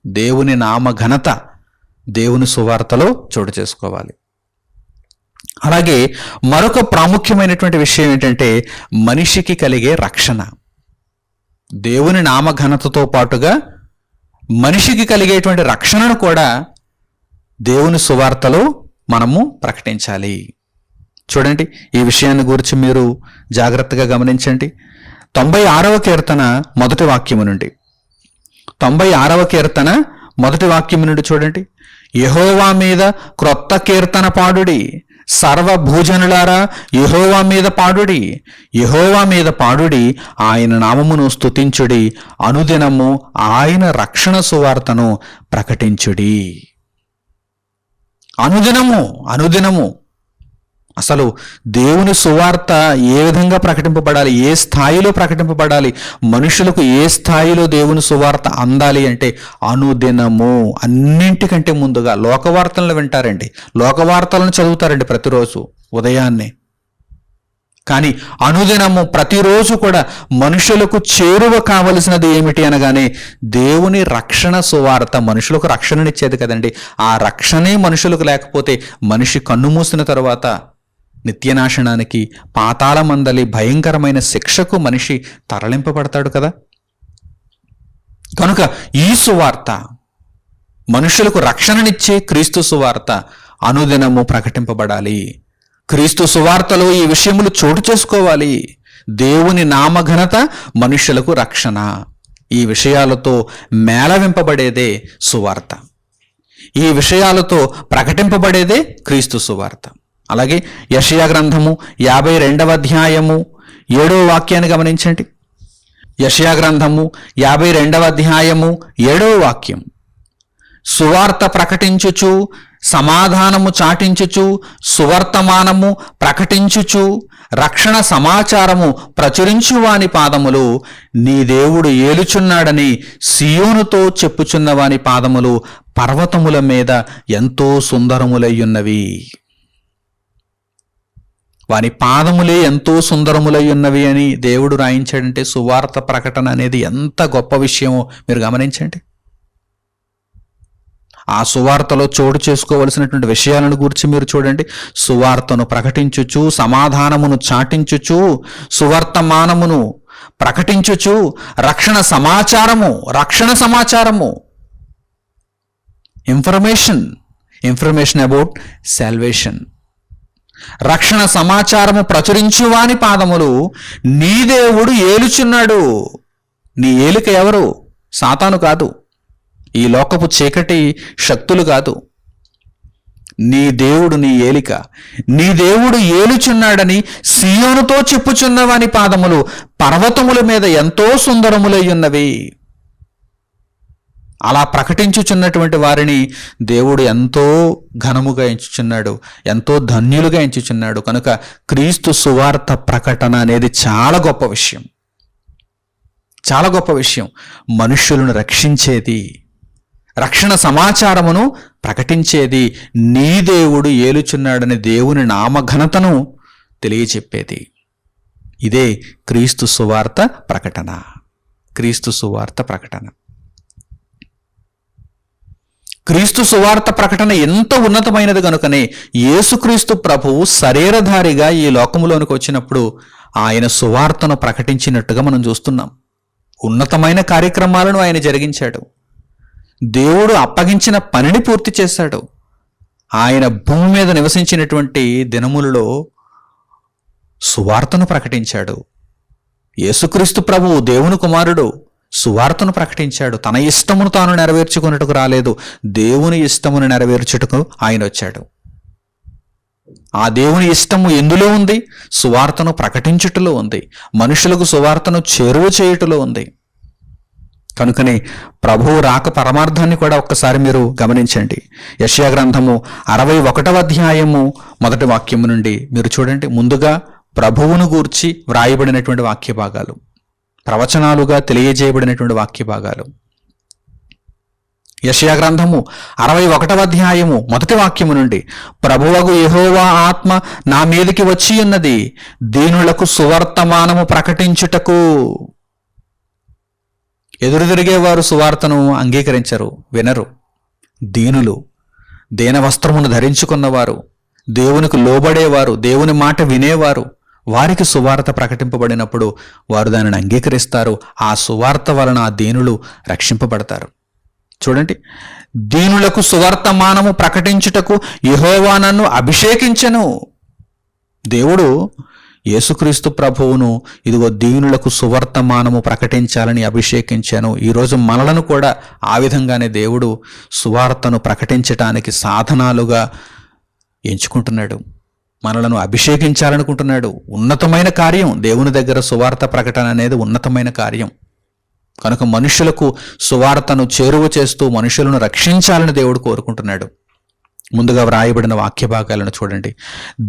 దేవుని నామ ఘనత దేవుని సువార్తలో చోటు చేసుకోవాలి. అలాగే మరొక ప్రాముఖ్యమైనటువంటి విషయం ఏంటంటే మనిషికి కలిగే రక్షణ. దేవుని నామ ఘనతతో పాటుగా మనిషికి కలిగేటువంటి రక్షణను కూడా దేవుని సువార్తలో మనము ప్రకటించాలి. చూడండి, ఈ విషయాన్ని గురించి మీరు జాగ్రత్తగా గమనించండి. 96వ కీర్తన మొదటి వాక్యము నుండి, 96వ కీర్తన మొదటి వాక్యము నుండి చూడండి. యెహోవా మీద క్రొత్త కీర్తన పాడుడి, సర్వభూజనులారా యెహోవా మీద పాడుడి, యెహోవా మీద పాడుడి, ఆయన నామమును స్తుతించుడి, అనుదినము ఆయన రక్షణ సువార్తను ప్రకటించుడి. అనుదినము, అనుదినము. అసలు దేవుని సువార్త ఏ విధంగా ప్రకటింపబడాలి, ఏ స్థాయిలో ప్రకటింపబడాలి, మనుషులకు ఏ స్థాయిలో దేవుని సువార్త అందాలి అంటే అనుదినము. అన్నింటికంటే ముందుగా లోకవార్తలను వింటారండి, లోకవార్తలను చదువుతారండి ప్రతిరోజు ఉదయాన్నే. కానీ అనుదినము, ప్రతిరోజు కూడా మనుషులకు చేరువ కావలసినది ఏమిటి అనగానే దేవుని రక్షణ సువార్త. మనుషులకు రక్షణనిచ్చేది కదండి. ఆ రక్షణే మనుషులకు లేకపోతే మనిషి కన్నుమూసిన తరువాత నిత్యనాశనానికి, పాతాళమందలి భయంకరమైన శిక్షకు మనిషి తరలింపబడతాడు కదా. కనుక ఈ సువార్త, మనుషులకు రక్షణనిచ్చే క్రీస్తు సువార్త అనుదినము ప్రకటింపబడాలి. క్రీస్తు సువార్తలో ఈ విషయములు చోటు చేసుకోవాలి. దేవుని నామఘనత, మనుషులకు రక్షణ, ఈ విషయాలతో మేళవింపబడేదే సువార్త. ఈ విషయాలతో ప్రకటింపబడేదే క్రీస్తు సువార్త. అలాగే యెషయా గ్రంథము 52వ అధ్యాయము 7వ వాక్యాన్ని గమనించండి. యెషయా గ్రంథము 52వ అధ్యాయము 7వ వాక్యం. సువార్త ప్రకటించుచు, సమాధానము చాటించుచు, సువర్తమానము ప్రకటించుచు, రక్షణ సమాచారము ప్రచురించువాని పాదములు నీ దేవుడు ఏలుచున్నాడని సియోనుతో చెప్పుచున్నవాని పాదములు పర్వతముల మీద ఎంతో సుందరములయ్యున్నవి. వాని పాదములే ఎంతో సుందరములై ఉన్నవి అని దేవుడు రాయించాడంటే సువార్త ప్రకటన అనేది ఎంత గొప్ప విషయమో మీరు గమనించండి. ఆ సువార్తలో చోటు చేసుకోవలసినటువంటి విషయాలను గురించి మీరు చూడండి. సువార్తను ప్రకటించుచు, సమాధానమును చాటించుచు, సువర్తమానమును ప్రకటించుచు, రక్షణ సమాచారము ఇన్ఫర్మేషన్ అబౌట్ సాల్వేషన్. రక్షణ సమాచారము ప్రచురించువాని పాదములు నీ దేవుడు ఏలుచున్నాడు. నీ ఏలిక ఎవరు? సాతాను కాదు, ఈ లోకపు చీకటి శక్తులు కాదు. నీ దేవుడు నీ ఏలిక. నీ దేవుడు ఏలుచున్నాడని సియోనుతో చెప్పుచున్నవాని పాదములు పర్వతముల మీద ఎంతో సుందరములై ఉన్నవి. అలా ప్రకటించుచున్నటువంటి వారిని దేవుడు ఎంతో ఘనముగా ఎంచుచున్నాడు, ఎంతో ధన్యులుగా ఎంచుచున్నాడు. కనుక క్రీస్తు సువార్త ప్రకటన అనేది చాలా గొప్ప విషయం, చాలా గొప్ప విషయం. మనుష్యులను రక్షించేది, రక్షణ సమాచారమును ప్రకటించేది, నీ దేవుడు ఏలుచున్నాడని దేవుని నామఘనతను తెలియచెప్పేది. ఇదే క్రీస్తు సువార్త ప్రకటన. క్రీస్తు సువార్త ప్రకటన. క్రీస్తు సువార్త ప్రకటన ఎంత ఉన్నతమైనది కనుకనే యేసుక్రీస్తు ప్రభువు శరీరధారిగా ఈ లోకములోనికి వచ్చినప్పుడు ఆయన సువార్తను ప్రకటించినట్టుగా మనం చూస్తున్నాం. ఉన్నతమైన కార్యక్రమాలను ఆయన జరిగించాడు. దేవుడు అప్పగించిన పనిని పూర్తి చేశాడు. ఆయన భూమి మీద నివసించినటువంటి దినములలో సువార్తను ప్రకటించాడు. యేసుక్రీస్తు ప్రభువు దేవుని కుమారుడు, సువార్తను ప్రకటించాడు. తన ఇష్టమును తాను నెరవేర్చుకున్నట్టుకు రాలేదు, దేవుని ఇష్టమును నెరవేర్చుటకు ఆయన వచ్చాడు. ఆ దేవుని ఇష్టము ఎందులో ఉంది? సువార్తను ప్రకటించుటలో ఉంది, మనుషులకు సువార్తను చేరువ చేయుటలో ఉంది. కనుకనే ప్రభువు రాక పరమార్థాన్ని కూడా ఒక్కసారి మీరు గమనించండి. యెషయా గ్రంథము 61వ అధ్యాయము 1వ వాక్యము నుండి మీరు చూడండి. ముందుగా ప్రభువును గూర్చి వ్రాయబడినటువంటి వాక్య భాగాలు, ప్రవచనాలుగా తెలియజేయబడినటువంటి వాక్య భాగాలు. యెషయా గ్రంథము 61వ అధ్యాయము 1వ వాక్యము నుండి, ప్రభువగు యెహోవా ఆత్మ నా మీదకి వచ్చి ఉన్నది, దీనులకు సువర్తమానము ప్రకటించుటకు. ఎదురుదిరిగేవారు సువార్తను అంగీకరించరు, వినరు. దీనులు, దీనవస్త్రమును ధరించుకున్నవారు, దేవునికి లోబడేవారు, దేవుని మాట వినేవారు, వారికి సువార్త ప్రకటింపబడినప్పుడు వారు దానిని అంగీకరిస్తారు. ఆ సువార్త వలన ఆ దీనులు రక్షింపబడతారు. చూడండి, దీనులకు సువర్తమానము ప్రకటించుటకు యెహోవా నన్ను అభిషేకించెను. దేవుడు యేసుక్రీస్తు ప్రభువును ఇదిగో దీనులకు సువర్తమానము ప్రకటించాలని అభిషేకించాను. ఈరోజు మనలను కూడా ఆ విధంగానే దేవుడు సువార్తను ప్రకటించటానికి సాధనాలుగా ఎంచుకుంటున్నాడు, మనలను అభిషేకించాలనుకుంటున్నాడు. ఉన్నతమైన కార్యం దేవుని దగ్గర సువార్త ప్రకటన అనేది ఉన్నతమైన కార్యం. కనుక మనుషులకు సువార్తను చేరువ చేస్తూ మనుషులను రక్షించాలని దేవుడు కోరుకుంటున్నాడు. ముందుగా వ్రాయబడిన వాక్య భాగాలను చూడండి.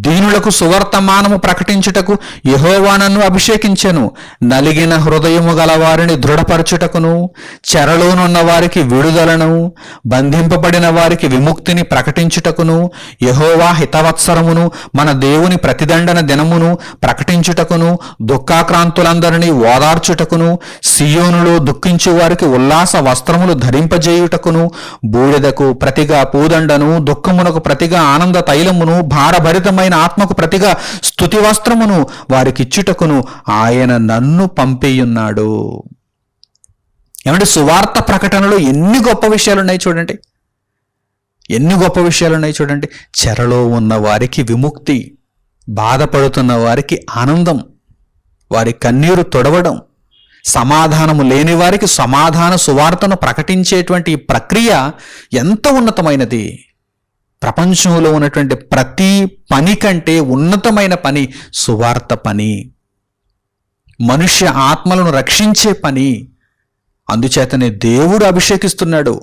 దీనులకు సువర్తమానము ప్రకటించుటకు యెహోవా నన్ను అభిషేకించెను, నలిగిన హృదయము గల వారిని దృఢపరచుటకును, చెరలోనున్న వారికి విడుదలను, బంధింపబడిన వారికి విముక్తిని ప్రకటించుటకును, యెహోవా హితవత్సరమును మన దేవుని ప్రతిదండన దినమును ప్రకటించుటకును, దుఃఖాక్రాంతులందరినీ ఓదార్చుటకును, సియోనులో దుఃఖించు వారికి ఉల్లాస వస్త్రములు ధరింపజేయుటకును, బూడిదకు ప్రతిగా పూదండను, దుఃఖమునకు ప్రతిగా ఆనంద తైలమును, భారభరితమైన ఆత్మకు ప్రతిగా స్తుతి వస్త్రమును వారికిచ్చుటకును ఆయన నన్ను పంపియున్నాడు. ఏమంటే సువార్త ప్రకటనలో ఎన్ని గొప్ప విషయాలు ఉన్నాయి చూడండి, ఎన్ని గొప్ప విషయాలు ఉన్నాయి చూడండి. చెరలో ఉన్న వారికి విముక్తి, బాధపడుతున్న వారికి ఆనందం, వారి కన్నీరు తొడవడం, సమాధానము లేని వారికి సమాధాన సువార్తను ప్రకటించేటువంటి ఈ ప్రక్రియ ఎంత ఉన్నతమైనది. ప్రపంచంలో ఉన్నటువంటి ప్రతి పని కంటే ఉన్నతమైన పని సువార్త పని, మనుష్య ఆత్మలను రక్షించే పని. అందుచేతనే దేవుడు అభిషేకిస్తున్నాడు,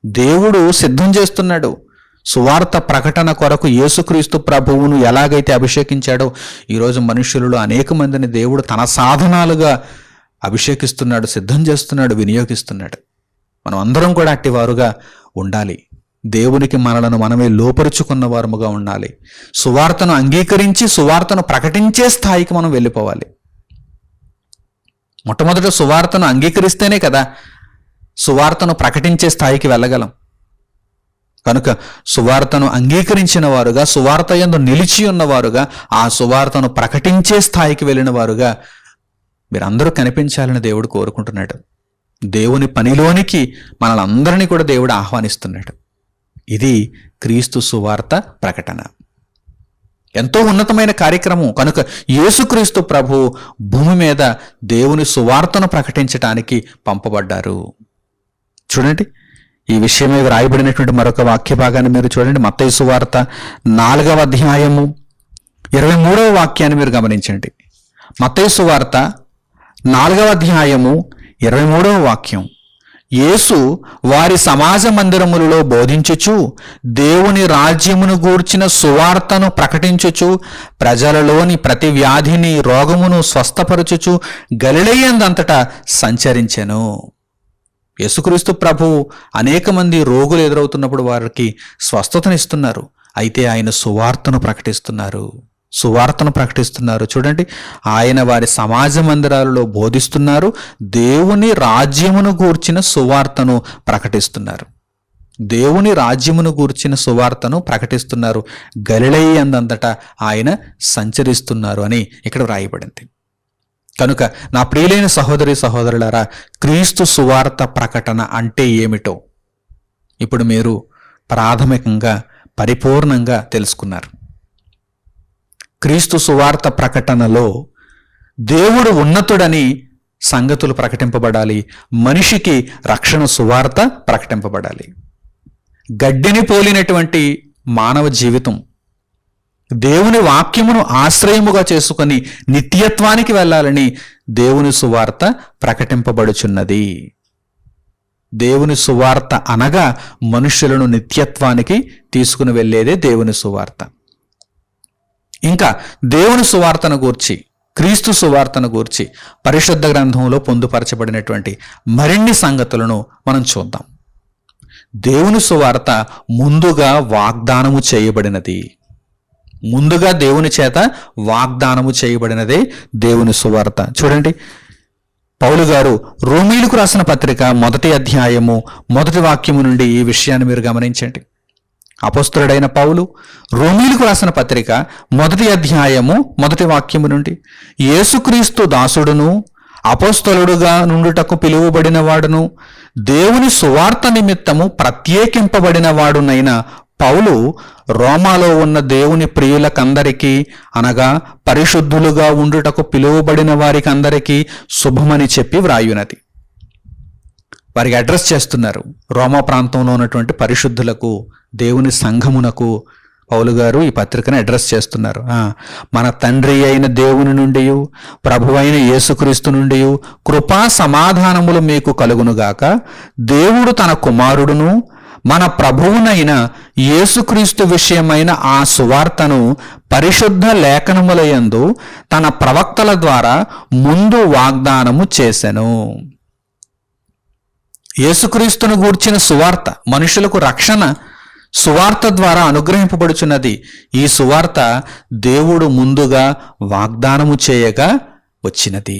దేవుడు సిద్ధం చేస్తున్నాడు. సువార్త ప్రకటన కొరకు యేసుక్రీస్తు ప్రభువును ఎలాగైతే అభిషేకించాడో ఈరోజు మనుషులలో అనేక మందిని దేవుడు తన సాధనాలుగా అభిషేకిస్తున్నాడు, సిద్ధం చేస్తున్నాడు, వినియోగిస్తున్నాడు. మనం అందరం కూడా అట్టివారుగా ఉండాలి. దేవునికి మనలను మనమే లోపరుచుకున్న వారముగా ఉండాలి. సువార్తను అంగీకరించి సువార్తను ప్రకటించే స్థాయికి మనం వెళ్ళిపోవాలి. మొట్టమొదట సువార్తను అంగీకరిస్తేనే కదా సువార్తను ప్రకటించే స్థాయికి వెళ్ళగలం. కనుక సువార్తను అంగీకరించిన వారుగా, సువార్త యందు నిలిచి ఉన్నవారుగా, ఆ సువార్తను ప్రకటించే స్థాయికి వెళ్ళిన వారుగా మీరందరూ కనిపించాలని దేవుడు కోరుకుంటున్నాడు. దేవుని పనిలోనికి మనలందరినీ కూడా దేవుడు ఆహ్వానిస్తున్నాడు. ఇది క్రీస్తు సువార్త ప్రకటన. ఎంతో ఉన్నతమైన కార్యక్రమం. కనుక యేసుక్రీస్తు ప్రభు భూమి మీద దేవుని సువార్తను ప్రకటించటానికి పంపబడ్డారు. చూడండి, ఈ విషయమే వ్రాయబడినటువంటి మరొక వాక్య భాగాన్ని మీరు చూడండి. మత్తయి సువార్త 4వ అధ్యాయము 23వ వాక్యాన్ని మీరు గమనించండి. మత్తయి సువార్త 4వ అధ్యాయము 23వ వాక్యం. యేసు వారి సమాజ మందిరములలో బోధించుచు దేవుని రాజ్యమును గూర్చిన సువార్తను ప్రకటించుచు ప్రజలలోని ప్రతి వ్యాధిని రోగమును స్వస్థపరచుచు గలిలయందంతటా సంచరించెను. యేసుక్రీస్తు ప్రభువు అనేక మంది రోగులు ఎదురవుతున్నప్పుడు వారికి స్వస్థతనిస్తున్నారు. అయితే ఆయన సువార్తను ప్రకటిస్తున్నారు. చూడండి, ఆయన వారి సమాజ మందిరాలలో బోధిస్తున్నారు, దేవుని రాజ్యమును గూర్చిన సువార్తను ప్రకటిస్తున్నారు. గలిలయందంతటా ఆయన సంచరిస్తున్నారు అని ఇక్కడ వ్రాయబడింది. కనుక నా ప్రియులైన సహోదరి సహోదరులారా, క్రీస్తు సువార్త ప్రకటన అంటే ఏమిటో ఇప్పుడు మీరు ప్రాథమికంగా పరిపూర్ణంగా తెలుసుకున్నారు. క్రీస్తు సువార్త ప్రకటనలో దేవుడు ఉన్నతుడని సంగతులు ప్రకటింపబడాలి. మనిషికి రక్షణ సువార్త ప్రకటింపబడాలి. గడ్డిని పోలినటువంటి మానవ జీవితం దేవుని వాక్యమును ఆశ్రయముగా చేసుకొని నిత్యత్వానికి వెళ్ళాలని దేవుని సువార్త ప్రకటింపబడుచున్నది. దేవుని సువార్త అనగా మనుషులను నిత్యత్వానికి తీసుకుని వెళ్ళేదే దేవుని సువార్త. ఇంకా దేవుని సువార్తను గూర్చి, క్రీస్తు సువార్తను గూర్చి పరిశుద్ధ గ్రంథంలో పొందుపరచబడినటువంటి మరిన్ని సంగతులను మనం చూద్దాం. దేవుని సువార్త ముందుగా వాగ్దానము చేయబడినది. ముందుగా దేవుని చేత వాగ్దానము చేయబడినదే దేవుని సువార్త. చూడండి, పౌలు గారు రోమీయులకు రాసిన పత్రిక 1వ అధ్యాయము 1వ వాక్యము నుండి ఈ విషయాన్ని మీరు గమనించండి. అపోస్తలుడైన పౌలు రోమీయులకు రాసిన పత్రిక 1వ అధ్యాయము 1వ వాక్యము నుండి, యేసుక్రీస్తు దాసుడును అపోస్తలుడుగా నుండుటకు పిలువబడిన వాడును దేవుని సువార్త నిమిత్తము ప్రత్యేకింపబడిన వాడునైన పౌలు రోమాలో ఉన్న దేవుని ప్రియులకందరికీ, అనగా పరిశుద్ధులుగా ఉండుటకు పిలువబడిన వారికి అందరికీ శుభమని చెప్పి వ్రాయునది. వారికి అడ్రస్ చేస్తున్నారు. రోమా ప్రాంతంలో ఉన్నటువంటి పరిశుద్ధులకు, దేవుని సంఘమునకు పౌలు గారు ఈ పత్రికను అడ్రస్ చేస్తున్నారు. మన తండ్రి అయిన దేవుని నుండి, ప్రభువైన యేసుక్రీస్తు నుండి కృపా సమాధానములు మీకు కలుగునుగాక. దేవుడు తన కుమారుడును మన ప్రభువునైన యేసుక్రీస్తు విషయమైన ఆ సువార్తను పరిశుద్ధ లేఖనములయందు తన ప్రవక్తల ద్వారా ముందు వాగ్దానము చేసెను. యేసుక్రీస్తును గూర్చిన సువార్త, మనుషులకు రక్షణ సువార్త ద్వారా అనుగ్రహింపబడుచున్నది. ఈ సువార్త దేవుడు ముందుగా వాగ్దానము చేయగా వచ్చినది.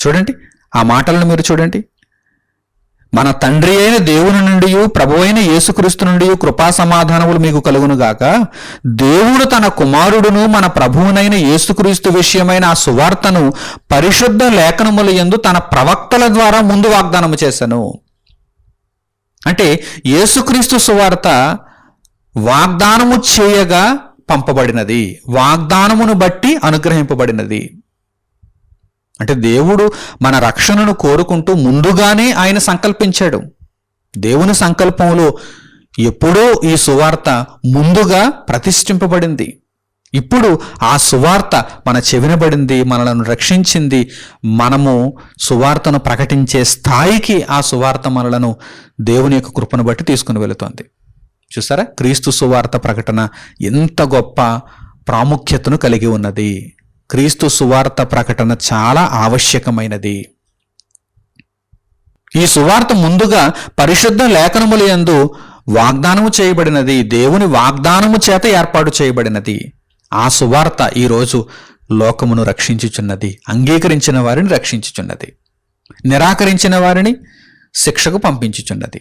చూడండి, ఆ మాటలను మీరు చూడండి. మన తండ్రి అయిన దేవుని నుండి, ప్రభువైన యేసుక్రీస్తు నుండి కృపా సమాధానములు మీకు కలుగునుగాక. దేవుడు తన కుమారుడును మన ప్రభువునైన యేసుక్రీస్తు విషయమైన ఆ సువార్తను పరిశుద్ధ లేఖనముల యందు తన ప్రవక్తల ద్వారా ముందు వాగ్దానము చేశాను. అంటే యేసుక్రీస్తు సువార్త వాగ్దానము చేయగా పంపబడినది, వాగ్దానమును బట్టి అనుగ్రహింపబడినది. అంటే దేవుడు మన రక్షణను కోరుకుంటూ ముందుగానే ఆయన సంకల్పించాడు. దేవుని సంకల్పంలో ఎప్పుడో ఈ సువార్త ముందుగా ప్రతిష్ఠింపబడింది. ఇప్పుడు ఆ సువార్త మన చెవినబడింది, మనలను రక్షించింది. మనము సువార్తను ప్రకటించే స్థాయికి ఆ సువార్త మనలను దేవుని యొక్క కృపను బట్టి తీసుకుని వెళుతోంది. చూసారా, క్రీస్తు సువార్త ప్రకటన ఎంత గొప్ప ప్రాముఖ్యతను కలిగి ఉన్నది. క్రీస్తు సువార్త ప్రకటన చాలా ఆవశ్యకమైనది. ఈ సువార్త ముందుగా పరిశుద్ధ లేఖనముల యందు వాగ్దానము చేయబడినది, దేవుని వాగ్దానము చేత ఏర్పాటు చేయబడినది. ఆ సువార్త ఈరోజు లోకమును రక్షించుచున్నది, అంగీకరించిన వారిని రక్షించుచున్నది, నిరాకరించిన వారిని శిక్షకు పంపించుచున్నది.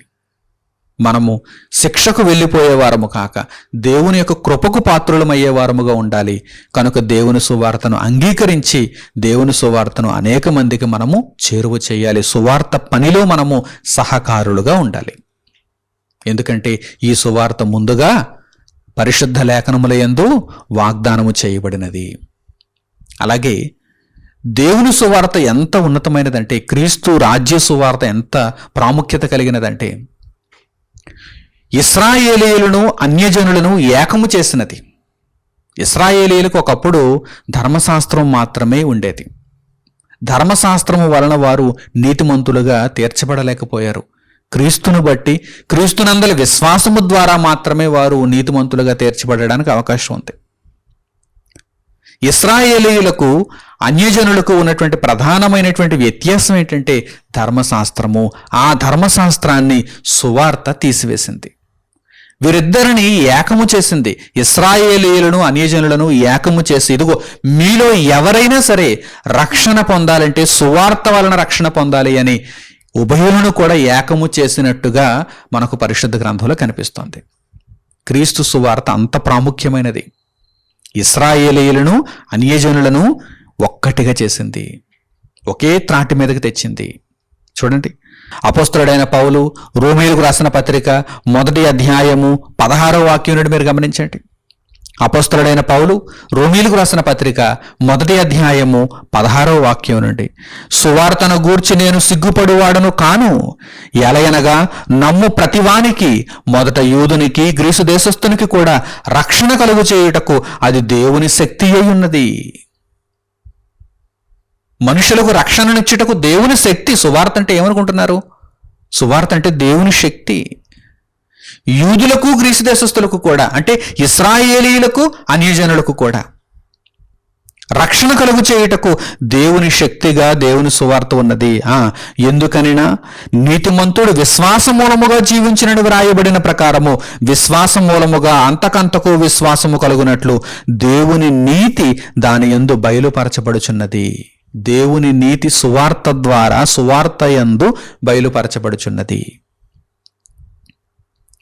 మనము శిక్షకు వెళ్ళిపోయేవారము కాక దేవుని యొక్క కృపకు పాత్రులమయ్యేవారముగా ఉండాలి. కనుక దేవుని సువార్తను అంగీకరించి దేవుని సువార్తను అనేక మందికి మనము చేరువ చేయాలి. సువార్త పనిలో మనము సహకారులుగా ఉండాలి. ఎందుకంటే ఈ సువార్త ముందుగా పరిశుద్ధ లేఖనముల యందు వాగ్దానము చేయబడినది. అలాగే దేవుని సువార్త ఎంత ఉన్నతమైనదంటే, క్రీస్తు రాజ్య సువార్త ఎంత ప్రాముఖ్యత కలిగినదంటే, ఇశ్రాయేలీయులను అన్యజనులను ఏకము చేసినది. ఇశ్రాయేలీయులకు ఒకప్పుడు ధర్మశాస్త్రం మాత్రమే ఉండేది. ధర్మశాస్త్రము వలన వారు నీతిమంతులుగా తీర్చబడలేకపోయారు. క్రీస్తును బట్టి, క్రీస్తునందలి విశ్వాసము ద్వారా మాత్రమే వారు నీతిమంతులుగా తీర్చబడడానికి అవకాశం ఉంది. ఇశ్రాయేలీయులకు అన్యజనులకు ఉన్నటువంటి ప్రధానమైనటువంటి వ్యత్యాసం ఏంటంటే ధర్మశాస్త్రము. ఆ ధర్మశాస్త్రాన్ని సువార్త తీసివేసింది. వీరిద్దరిని ఏకము చేసింది. ఇశ్రాయేలీయులను అన్యజనులను ఏకము చేసి, ఇదిగో మీలో ఎవరైనా సరే రక్షణ పొందాలంటే సువార్త వలన రక్షణ పొందాలి అని ఉభయులను కూడా ఏకము చేసినట్టుగా మనకు పరిశుద్ధ గ్రంథంలో కనిపిస్తోంది. క్రీస్తు సువార్త అంత ప్రాముఖ్యమైనది. ఇశ్రాయేలీయులను అన్యజనులను ఒక్కటిగా చేసింది, ఒకే త్రాటి మీదకి తెచ్చింది. చూడండి, అపోస్తలుడైన పౌలు రోమీయులకు రాసిన పత్రిక 1వ అధ్యాయము 16వ వాక్యం నుండి మీరు గమనించండి. అపోస్తలుడైన పౌలు రోమీయులకు రాసిన పత్రిక 1వ అధ్యాయము 16వ వాక్యం నుండి, సువార్తను గూర్చి నేను సిగ్గుపడువాడను కాను, ఎలయనగా నమ్ము ప్రతివానికి, మొదట యూదునికి గ్రీసు దేశస్థునికి కూడా రక్షణ కలుగు చేయుటకు అది దేవుని శక్తి అయి ఉన్నది. మనుషులకు రక్షణనిచ్చుటకు దేవుని శక్తి. సువార్త అంటే ఏమనుకుంటున్నారు? సువార్త అంటే దేవుని శక్తి. యూదులకు గ్రీసు దేశస్థులకు కూడా, అంటే ఇశ్రాయేలీయులకు అన్యజనులకు కూడా రక్షణ కలుగు చేయుటకు దేవుని శక్తిగా దేవుని సువార్త ఉన్నది. ఎందుకనినా నీతిమంతుడు విశ్వాస మూలముగా జీవించినని వ్రాయబడిన ప్రకారము విశ్వాస మూలముగా అంతకంతకు విశ్వాసము కలుగునట్లు దేవుని నీతి దాని యందు బయలుపరచబడుచున్నది. దేవుని నీతి సువార్త ద్వారా, సువార్త యందు బయలుపరచబడుచున్నది.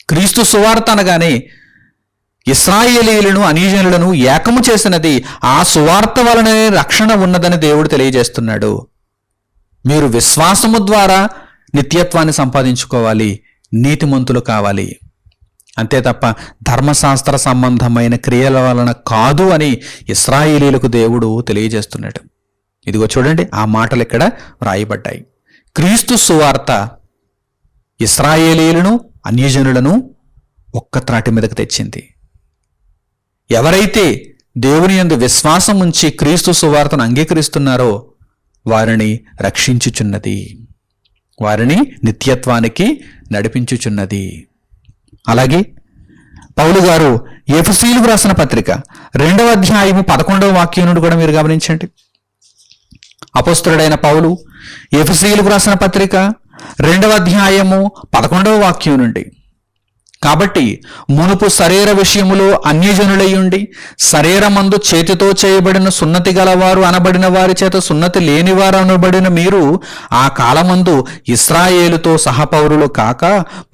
క్రీస్తు సువార్త అనగానే ఇశ్రాయేలీయులను అన్యజనులను ఏకము చేసినది. ఆ సువార్త వలననే రక్షణ ఉన్నదని దేవుడు తెలియజేస్తున్నాడు. మీరు విశ్వాసము ద్వారా నిత్యత్వాన్ని సంపాదించుకోవాలి, నీతిమంతులు కావాలి, అంతే తప్ప ధర్మశాస్త్ర సంబంధమైన క్రియల వలన కాదు అని ఇశ్రాయేలీయులకు దేవుడు తెలియజేస్తున్నాడు. ఇదిగో చూడండి, ఆ మాటలు ఇక్కడ వ్రాయబడ్డాయి. క్రీస్తు సువార్త ఇశ్రాయేలీయులను అన్యజనులను ఒక్క త్రాటి మీదకు తెచ్చింది. ఎవరైతే దేవుని యందు విశ్వాసం ఉంచి క్రీస్తు సువార్తను అంగీకరిస్తున్నారో వారిని రక్షించుచున్నది, వారిని నిత్యత్వానికి నడిపించుచున్నది. అలాగే పౌలు గారు ఎఫెసీయులకు రాసిన పత్రిక 2వ అధ్యాయము 11వ వాక్యం నుండి కూడా మీరు గమనించండి. అపోస్తలుడైన పౌలు ఎఫెసీయులకు రాసిన పత్రిక 2వ అధ్యాయము 11వ వాక్యం నుండి, కాబట్టి మునుపు శరీర విషయములో అన్యజనులయ్యుండి శరీరమందు చేతితో చేయబడిన సున్నతి గలవారు అనబడిన వారి చేత సున్నతి లేనివారు అనబడిన మీరు ఆ కాలమందు ఇశ్రాయేలుతో సహపౌరులు కాక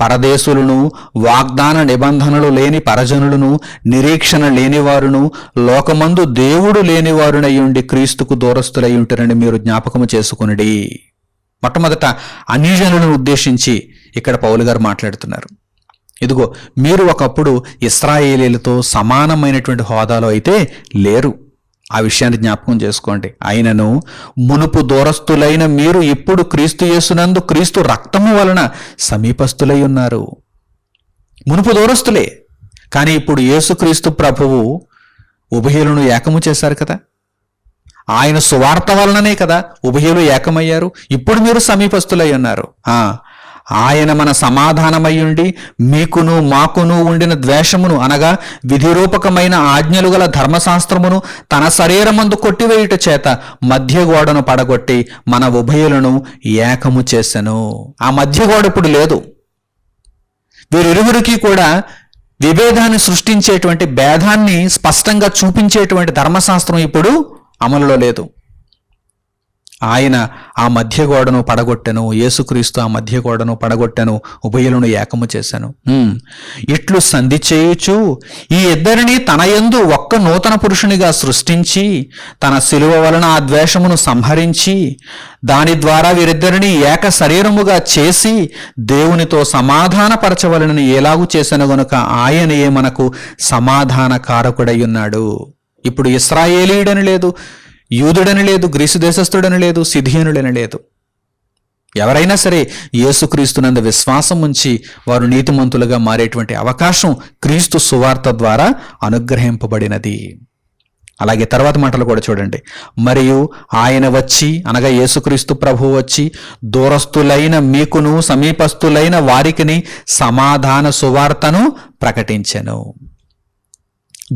పరదేశులను, వాగ్దాన నిబంధనలు లేని పరజనులను, నిరీక్షణ లేనివారును, లోకమందు దేవుడు లేనివారునయ్యుండి క్రీస్తుకు దూరస్తులై ఉంటారని మీరు జ్ఞాపకము చేసుకొనుడి. మొట్టమొదట అన్యజనులను ఉద్దేశించి ఇక్కడ పౌలు గారు మాట్లాడుతున్నారు. ఇదిగో మీరు ఒకప్పుడు ఇశ్రాయేలీలతో సమానమైనటువంటి హోదాలో అయితే లేరు. ఆ విషయాన్ని జ్ఞాపకం చేసుకోండి. అయినను మునుపు దూరస్తులైన మీరు ఇప్పుడు క్రీస్తు యేసునందు క్రీస్తు రక్తము వలన సమీపస్తులై ఉన్నారు. మునుపు దూరస్తులే, కానీ ఇప్పుడు యేసుక్రీస్తు ప్రభువు ఉభయులను ఏకము చేశారు కదా. ఆయన సువార్త వలననే కదా ఉభయులు ఏకమయ్యారు. ఇప్పుడు మీరు సమీపస్తులై ఉన్నారు. ఆయన మన సమాధానమయ్యుండి మీకును మాకును ఉండిన ద్వేషమును అనగా విధిరూపకమైన ఆజ్ఞలు గల ధర్మశాస్త్రమును తన శరీరమందు కొట్టివేయుట చేత మధ్య గోడను పడగొట్టి మన ఉభయులను ఏకము చేసెను. ఆ మధ్య గోడ ఇప్పుడు లేదు. వీరిరువురికి కూడా విభేదాన్ని సృష్టించేటువంటి, భేదాన్ని స్పష్టంగా చూపించేటువంటి ధర్మశాస్త్రం ఇప్పుడు అమలులో లేదు. ఆయన ఆ మధ్య గోడను పడగొట్టెను. యేసుక్రీస్తు ఆ మధ్య గోడను పడగొట్టెను, ఉభయులను ఏకము చేశాను. ఇట్లు సంధి చేయుచు ఈ ఇద్దరిని తన యందు ఒక్క నూతన పురుషునిగా సృష్టించి తన శిలువ వలన ఆ ద్వేషమును సంహరించి దాని ద్వారా వీరిద్దరిని ఏక శరీరముగా చేసి దేవునితో సమాధానపరచవలనని ఎలాగూ చేశాను గనుక ఆయనయే మనకు సమాధాన కారకుడై ఉన్నాడు. ఇప్పుడు ఇశ్రాయేలీయుడని లేదు, యూదుడని లేదు, గ్రీసు దేశస్థుడని లేదు, సిథియనుడని లేదు. ఎవరైనా సరే యేసుక్రీస్తునందు విశ్వాసం ఉంచి వారు నీతిమంతులుగా మారేటువంటి అవకాశం క్రీస్తు సువార్త ద్వారా అనుగ్రహింపబడినది. అలాగే తర్వాత మాటలు కూడా చూడండి. మరియు ఆయన వచ్చి, అనగా యేసుక్రీస్తు ప్రభువు వచ్చి దూరస్థులైన మీకును సమీపస్థులైన వారికిని సమాధాన సువార్తను ప్రకటించెను.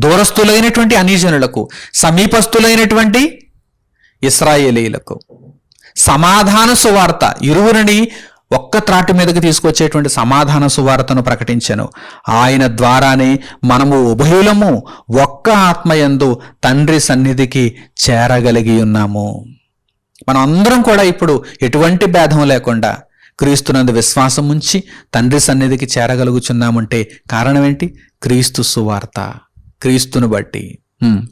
దూరస్థులైనటువంటి అన్యజనులకు, సమీపస్థులైనటువంటి ఇశ్రాయేలీయులకు సమాధాన సువార్త, ఇరువురిని ఒక్క త్రాటి మీదకి తీసుకొచ్చేటువంటి సమాధాన సువార్తను ప్రకటించెను. ఆయన ద్వారానే మనము ఉభయులము ఒక్క ఆత్మయందు తండ్రి సన్నిధికి చేరగలిగి ఉన్నాము. మనం అందరం కూడా ఇప్పుడు ఎటువంటి భేదం లేకుండా క్రీస్తునందు విశ్వాసం ఉంచి తండ్రి సన్నిధికి చేరగలుగుచున్నామంటే కారణం ఏంటి? క్రీస్తు సువార్త, క్రీస్తును బట్టి.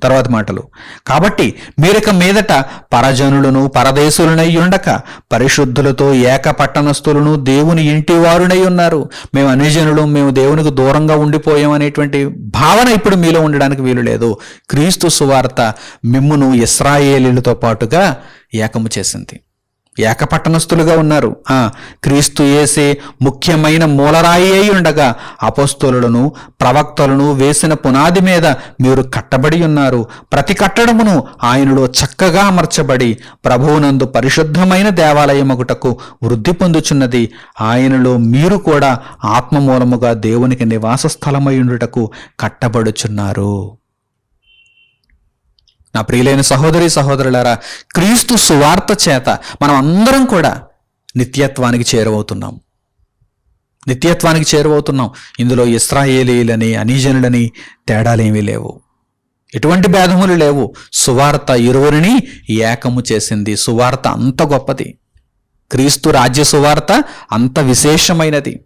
తర్వాత మాటలు. కాబట్టి మీరిక మీదట పరజనులను పరదేశులనై ఉండక పరిశుద్ధులతో ఏక పట్టణస్థులను దేవుని ఇంటి వారునై ఉన్నారు. మేము అన్యజనులు, మేము దేవునికి దూరంగా ఉండిపోయామనేటువంటి భావన ఇప్పుడు మీలో ఉండడానికి వీలు లేదు. క్రీస్తు సువార్త మిమ్మును ఇశ్రాయేలీలతో పాటుగా ఏకము చేసింది. ఏకపట్టణస్థులుగా ఉన్నారు. క్రీస్తు యేసే ముఖ్యమైన మూలరాయి అయి ఉండగా అపోస్తలులను ప్రవక్తలను వేసిన పునాది మీద మీరు కట్టబడి ఉన్నారు. ప్రతి కట్టడమును ఆయనలో చక్కగా అమర్చబడి ప్రభువునందు పరిశుద్ధమైన దేవాలయమగుటకు వృద్ధి పొందుచున్నది. ఆయనలో మీరు కూడా ఆత్మ మూలముగా దేవునికి నివాస స్థలమై ఉండుటకు కట్టబడుచున్నారు. నా ప్రియులైన సహోదరి సహోదరులారా, క్రీస్తు సువార్త చేత మనం అందరం కూడా నిత్యత్వానికి చేరువవుతున్నాం. నిత్యత్వానికి చేరువవుతున్నాం. ఇందులో ఇశ్రాయేలీయులని అన్యజనులని తేడాలేమీ లేవు, ఎటువంటి భేదములు లేవు. సువార్త ఇరువురిని ఏకము చేసింది. సువార్త అంత గొప్పది. క్రీస్తు రాజ్య సువార్త అంత విశేషమైనది.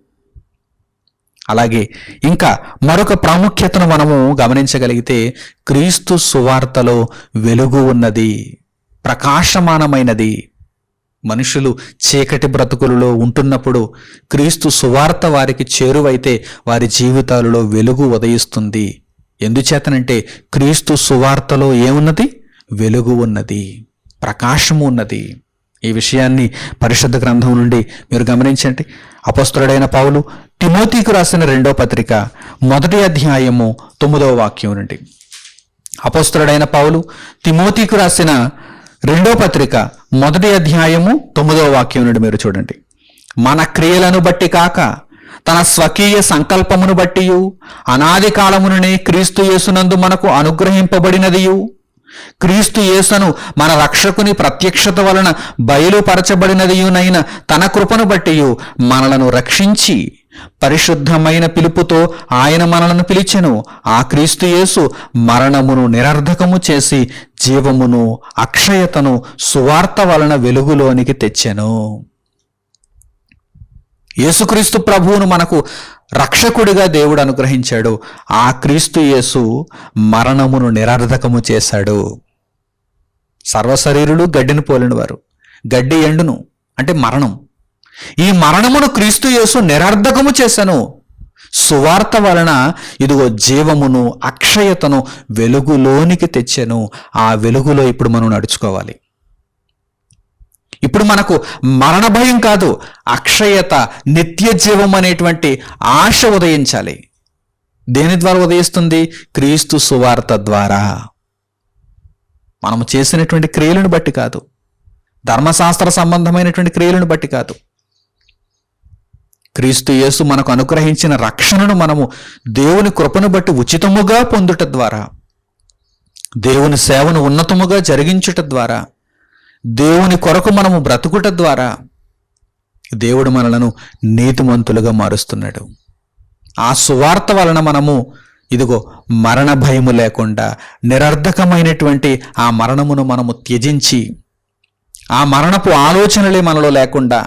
అలాగే ఇంకా మరొక ప్రాముఖ్యతను మనము గమనించగలిగితే క్రీస్తు సువార్తలో వెలుగు ఉన్నది, ప్రకాశమానమైనది. మనుషులు చీకటి బ్రతుకులలో ఉంటున్నప్పుడు క్రీస్తు సువార్త వారికి చేరువైతే వారి జీవితాలలో వెలుగు ఉదయిస్తుంది. ఎందుచేతనంటే క్రీస్తు సువార్తలో ఏమున్నది? వెలుగు ఉన్నది, ప్రకాశము ఉన్నది. ఈ విషయాన్ని పరిశుద్ధ గ్రంథం నుండి మీరు గమనించండి. అపోస్తలుడైన పౌలు తిమోతికి రాసిన 2వ పత్రిక 1వ అధ్యాయము 9వ వాక్యం నుండి. అపోస్తలుడైన పౌలు తిమోతికి రాసిన 2వ పత్రిక 1వ అధ్యాయము 9వ వాక్యం నుండి మీరు చూడండి. మన క్రియలను బట్టి కాక తన స్వకీయ సంకల్పమును బట్టియు అనాది కాలముననే క్రీస్తు యేసునందు మనకు అనుగ్రహింపబడినదియు క్రీస్తు యేసును మన రక్షకుని ప్రత్యక్షత వలన బయలుపరచబడినదియునైన తన కృపను బట్టియు మనలను రక్షించి పరిశుద్ధమైన పిలుపుతో ఆయన మనలను పిలిచెను. ఆ క్రీస్తు యేసు మరణమును నిరర్ధకము చేసి జీవమును అక్షయతను సువార్త వలన వెలుగులోనికి తెచ్చెను. యేసుక్రీస్తు ప్రభువును మనకు రక్షకుడిగా దేవుడు అనుగ్రహించాడు. ఆ క్రీస్తు యేసు మరణమును నిరర్ధకము చేశాడు. సర్వశరీరులు గడ్డిని పోలిన వారు, గడ్డి ఎండును అంటే మరణం. ఈ మరణమును క్రీస్తు యేసు నిరర్ధకము చేశాను. సువార్త వలన ఇదిగో జీవమును అక్షయతను వెలుగులోనికి తెచ్చెను. ఆ వెలుగులో ఇప్పుడు మనం నడుచుకోవాలి. ఇప్పుడు మనకు మరణ భయం కాదు, అక్షయత, నిత్య జీవం అనేటువంటి ఆశ ఉదయించాలి. దేని ద్వారా ఉదయిస్తుంది? క్రీస్తు సువార్త ద్వారా. మనము చేసినటువంటి క్రియలను బట్టి కాదు, ధర్మశాస్త్ర సంబంధమైనటువంటి క్రియలను బట్టి కాదు. క్రీస్తు యేసు మనకు అనుగ్రహించిన రక్షణను మనము దేవుని కృపను బట్టి ఉచితముగా పొందుట ద్వారా, దేవుని సేవను ఉన్నతముగా జరిగించుట ద్వారా, దేవుని కొరకు మనము బ్రతుకుట ద్వారా దేవుడు మనలను నీతిమంతులుగా మారుస్తున్నాడు. ఆ సువార్త వలన మనము ఇదిగో మరణ భయము లేకుండా, నిరర్ధకమైనటువంటి ఆ మరణమును మనము త్యజించి, ఆ మరణపు ఆలోచనలే మనలో లేకుండా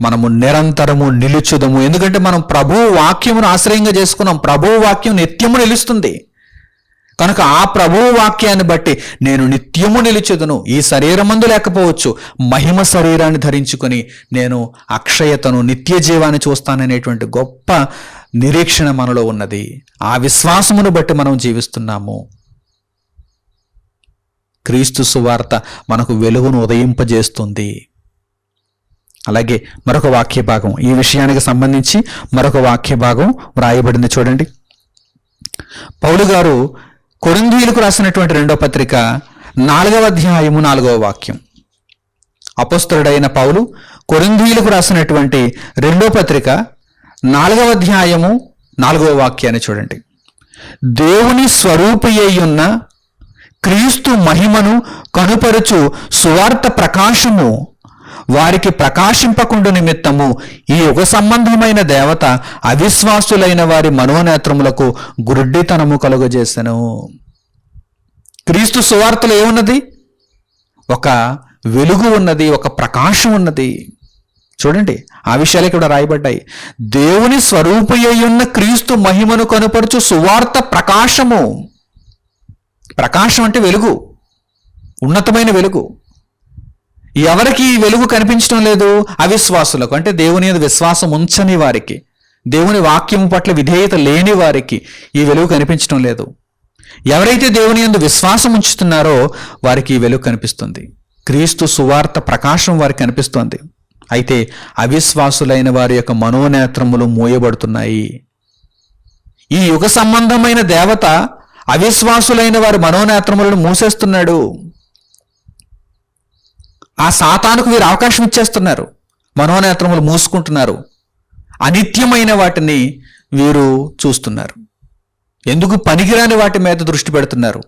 మనము నిరంతరము నిలుచుదము. ఎందుకంటే మనం ప్రభువు వాక్యమును ఆశ్రయంగా చేసుకున్నాం. ప్రభువు వాక్యం నిత్యము నిలుస్తుంది కనుక ఆ ప్రభువు వాక్యాన్ని బట్టి నేను నిత్యము నిలుచుదును. ఈ శరీరమందు లేకపోవచ్చు, మహిమ శరీరాన్ని ధరించుకొని నేను అక్షయతను, నిత్య జీవాన్ని చూస్తాననేటువంటి గొప్ప నిరీక్షణ మనలో ఉన్నది. ఆ విశ్వాసమును బట్టి మనం జీవిస్తున్నాము. క్రీస్తు సువార్త మనకు వెలుగును ఉదయింపజేస్తుంది. అలాగే మరొక వాక్య భాగం, ఈ విషయానికి సంబంధించి మరొక వాక్య భాగం వ్రాయబడింది చూడండి. పౌలు గారు కొరింథీయులకు రాసినటువంటి 2వ పత్రిక 4వ అధ్యాయము 4వ వాక్యం. అపొస్తలుడైన పౌలు కొరింథీయులకు రాసినటువంటి 2వ పత్రిక 4వ అధ్యాయము 4వ వాక్యాన్ని చూడండి. దేవుని స్వరూపియైయున్న క్రీస్తు మహిమను కనుపరుచు సువార్త ప్రకాశము వారికి ప్రకాశింపకుండు నిమిత్తము ఈ యుగ సంబంధమైన దేవత అవిశ్వాసులైన వారి మనోనేత్రములకు గుడ్డితనము కలుగజేసెను. క్రీస్తు సువార్తలో ఏమున్నది? ఒక వెలుగు ఉన్నది, ఒక ప్రకాశం ఉన్నది. చూడండి, ఆ విషయాలు ఇక్కడ రాయబడ్డాయి. దేవుని స్వరూపయ్యున్న క్రీస్తు మహిమను కనుపరుచు సువార్త ప్రకాశము. ప్రకాశం అంటే వెలుగు, ఉన్నతమైన వెలుగు. ఎవరికి ఈ వెలుగు కనిపించడం లేదు? అవిశ్వాసులకు, అంటే దేవుని యందు విశ్వాసం ఉంచని వారికి, దేవుని వాక్యము పట్ల విధేయత లేని వారికి ఈ వెలుగు కనిపించడం లేదు. ఎవరైతే దేవుని యందు విశ్వాసం ఉంచుతున్నారో వారికి ఈ వెలుగు కనిపిస్తుంది. క్రీస్తు సువార్త ప్రకాశం వారికి కనిపిస్తోంది. అయితే అవిశ్వాసులైన వారి యొక్క మనోనేత్రములు మూయబడుతున్నాయి. ఈ యుగ సంబంధమైన దేవత అవిశ్వాసులైన వారి మనోనేత్రములను మూసేస్తున్నాడు. ఆ సాతానుకు వీరు అవకాశం ఇచ్చేస్తున్నారు, మనోనేత్రములు మూసుకుంటున్నారు. అనిత్యమైన వాటిని వీరు చూస్తున్నారు. ఎందుకు పనికిరాని వాటి మీద దృష్టి పెడుతున్నారు.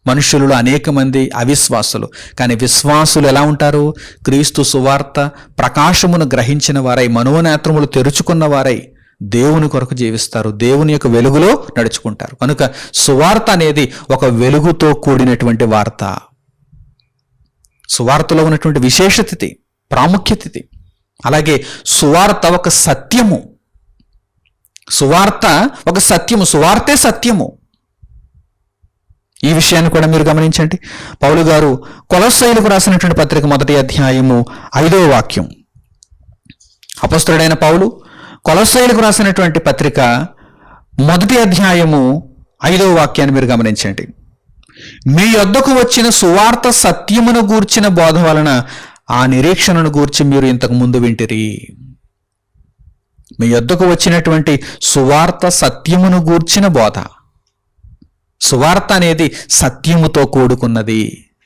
మనుషులలో అనేక మంది అవిశ్వాసులు, కానీ విశ్వాసులు ఎలా ఉంటారు? క్రీస్తు సువార్త ప్రకాశమును గ్రహించిన వారై, మనోనేత్రములు తెరుచుకున్న వారై దేవుని కొరకు జీవిస్తారు, దేవుని యొక్క వెలుగులో నడుచుకుంటారు. కనుక సువార్త అనేది ఒక వెలుగుతో కూడినటువంటి వార్త. సువార్తలో ఉన్నటువంటి విశేషత, ప్రాముఖ్యత. అలాగే సువార్త ఒక సత్యము. సువార్త ఒక సత్యము, సువార్తే సత్యము. ఈ విషయాన్ని కూడా మీరు గమనించండి. పౌలు గారు కొలస్సీయులకు రాసినటువంటి పత్రిక 1వ అధ్యాయము 5వ వాక్యం. అపొస్తలుడైన పౌలు కొలస్సీయులకు రాసినటువంటి పత్రిక 1వ అధ్యాయము 5వ వాక్యాన్ని మీరు గమనించండి. మీ యొద్దకు వచ్చిన సువార్త సత్యమును గూర్చిన బోధ వలన ఆ నిరీక్షణను గూర్చి మీరు ఇంతకు ముందు వింటిరి. మీ యొద్దకు వచ్చినటువంటి సువార్త సత్యమును గూర్చిన బోధ. సువార్త అనేది సత్యముతో కూడుకున్నది.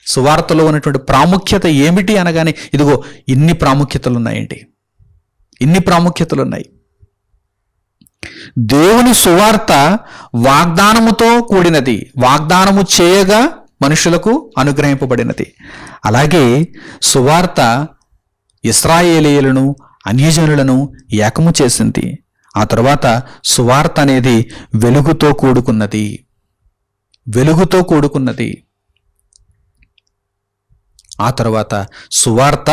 సువార్తలో ఉన్నటువంటి ప్రాముఖ్యత ఏమిటి అనగానే ఇదిగో ఇన్ని ప్రాముఖ్యతలు ఉన్నాయండి, ఇన్ని ప్రాముఖ్యతలు ఉన్నాయి. దేవుని సువార్త వాగ్దానముతో కూడినది, వాగ్దానము చేయగా మనుషులకు అనుగ్రహింపబడినది. అలాగే సువార్త ఇశ్రాయేలీయులను, అన్యజనులను ఏకము చేసింది. ఆ తర్వాత సువార్త అనేది వెలుగుతో కూడుకున్నది, వెలుగుతో కూడుకున్నది. ఆ తర్వాత సువార్త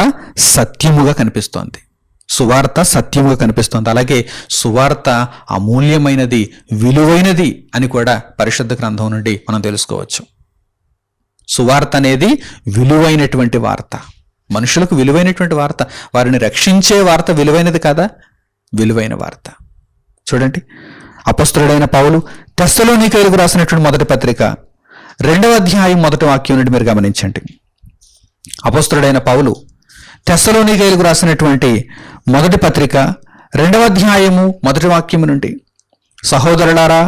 సత్యముగా కనిపిస్తోంది, సువార్త సత్యముగా కనిపిస్తోంది. అలాగే సువార్త అమూల్యమైనది, విలువైనది అని కూడా పరిశుద్ధ గ్రంథం నుండి మనం తెలుసుకోవచ్చు. సువార్త అనేది విలువైనటువంటి వార్త, మనుషులకు విలువైనటువంటి వార్త. వారిని రక్షించే వార్త విలువైనది కాదా? విలువైన వార్త. చూడండి, అపొస్తలుడైన పౌలు తెస్సలోనికీయులకు రాసినటువంటి 1వ పత్రిక 2వ అధ్యాయం 1వ వాక్యం నుండి మీరు గమనించండి. అపొస్తలుడైన పౌలు తెస్సలోనికీయులకు రాసినటువంటి 1వ పత్రిక 2వ అధ్యాయము 1వ వాక్యం నుండి, సహోదరులారా,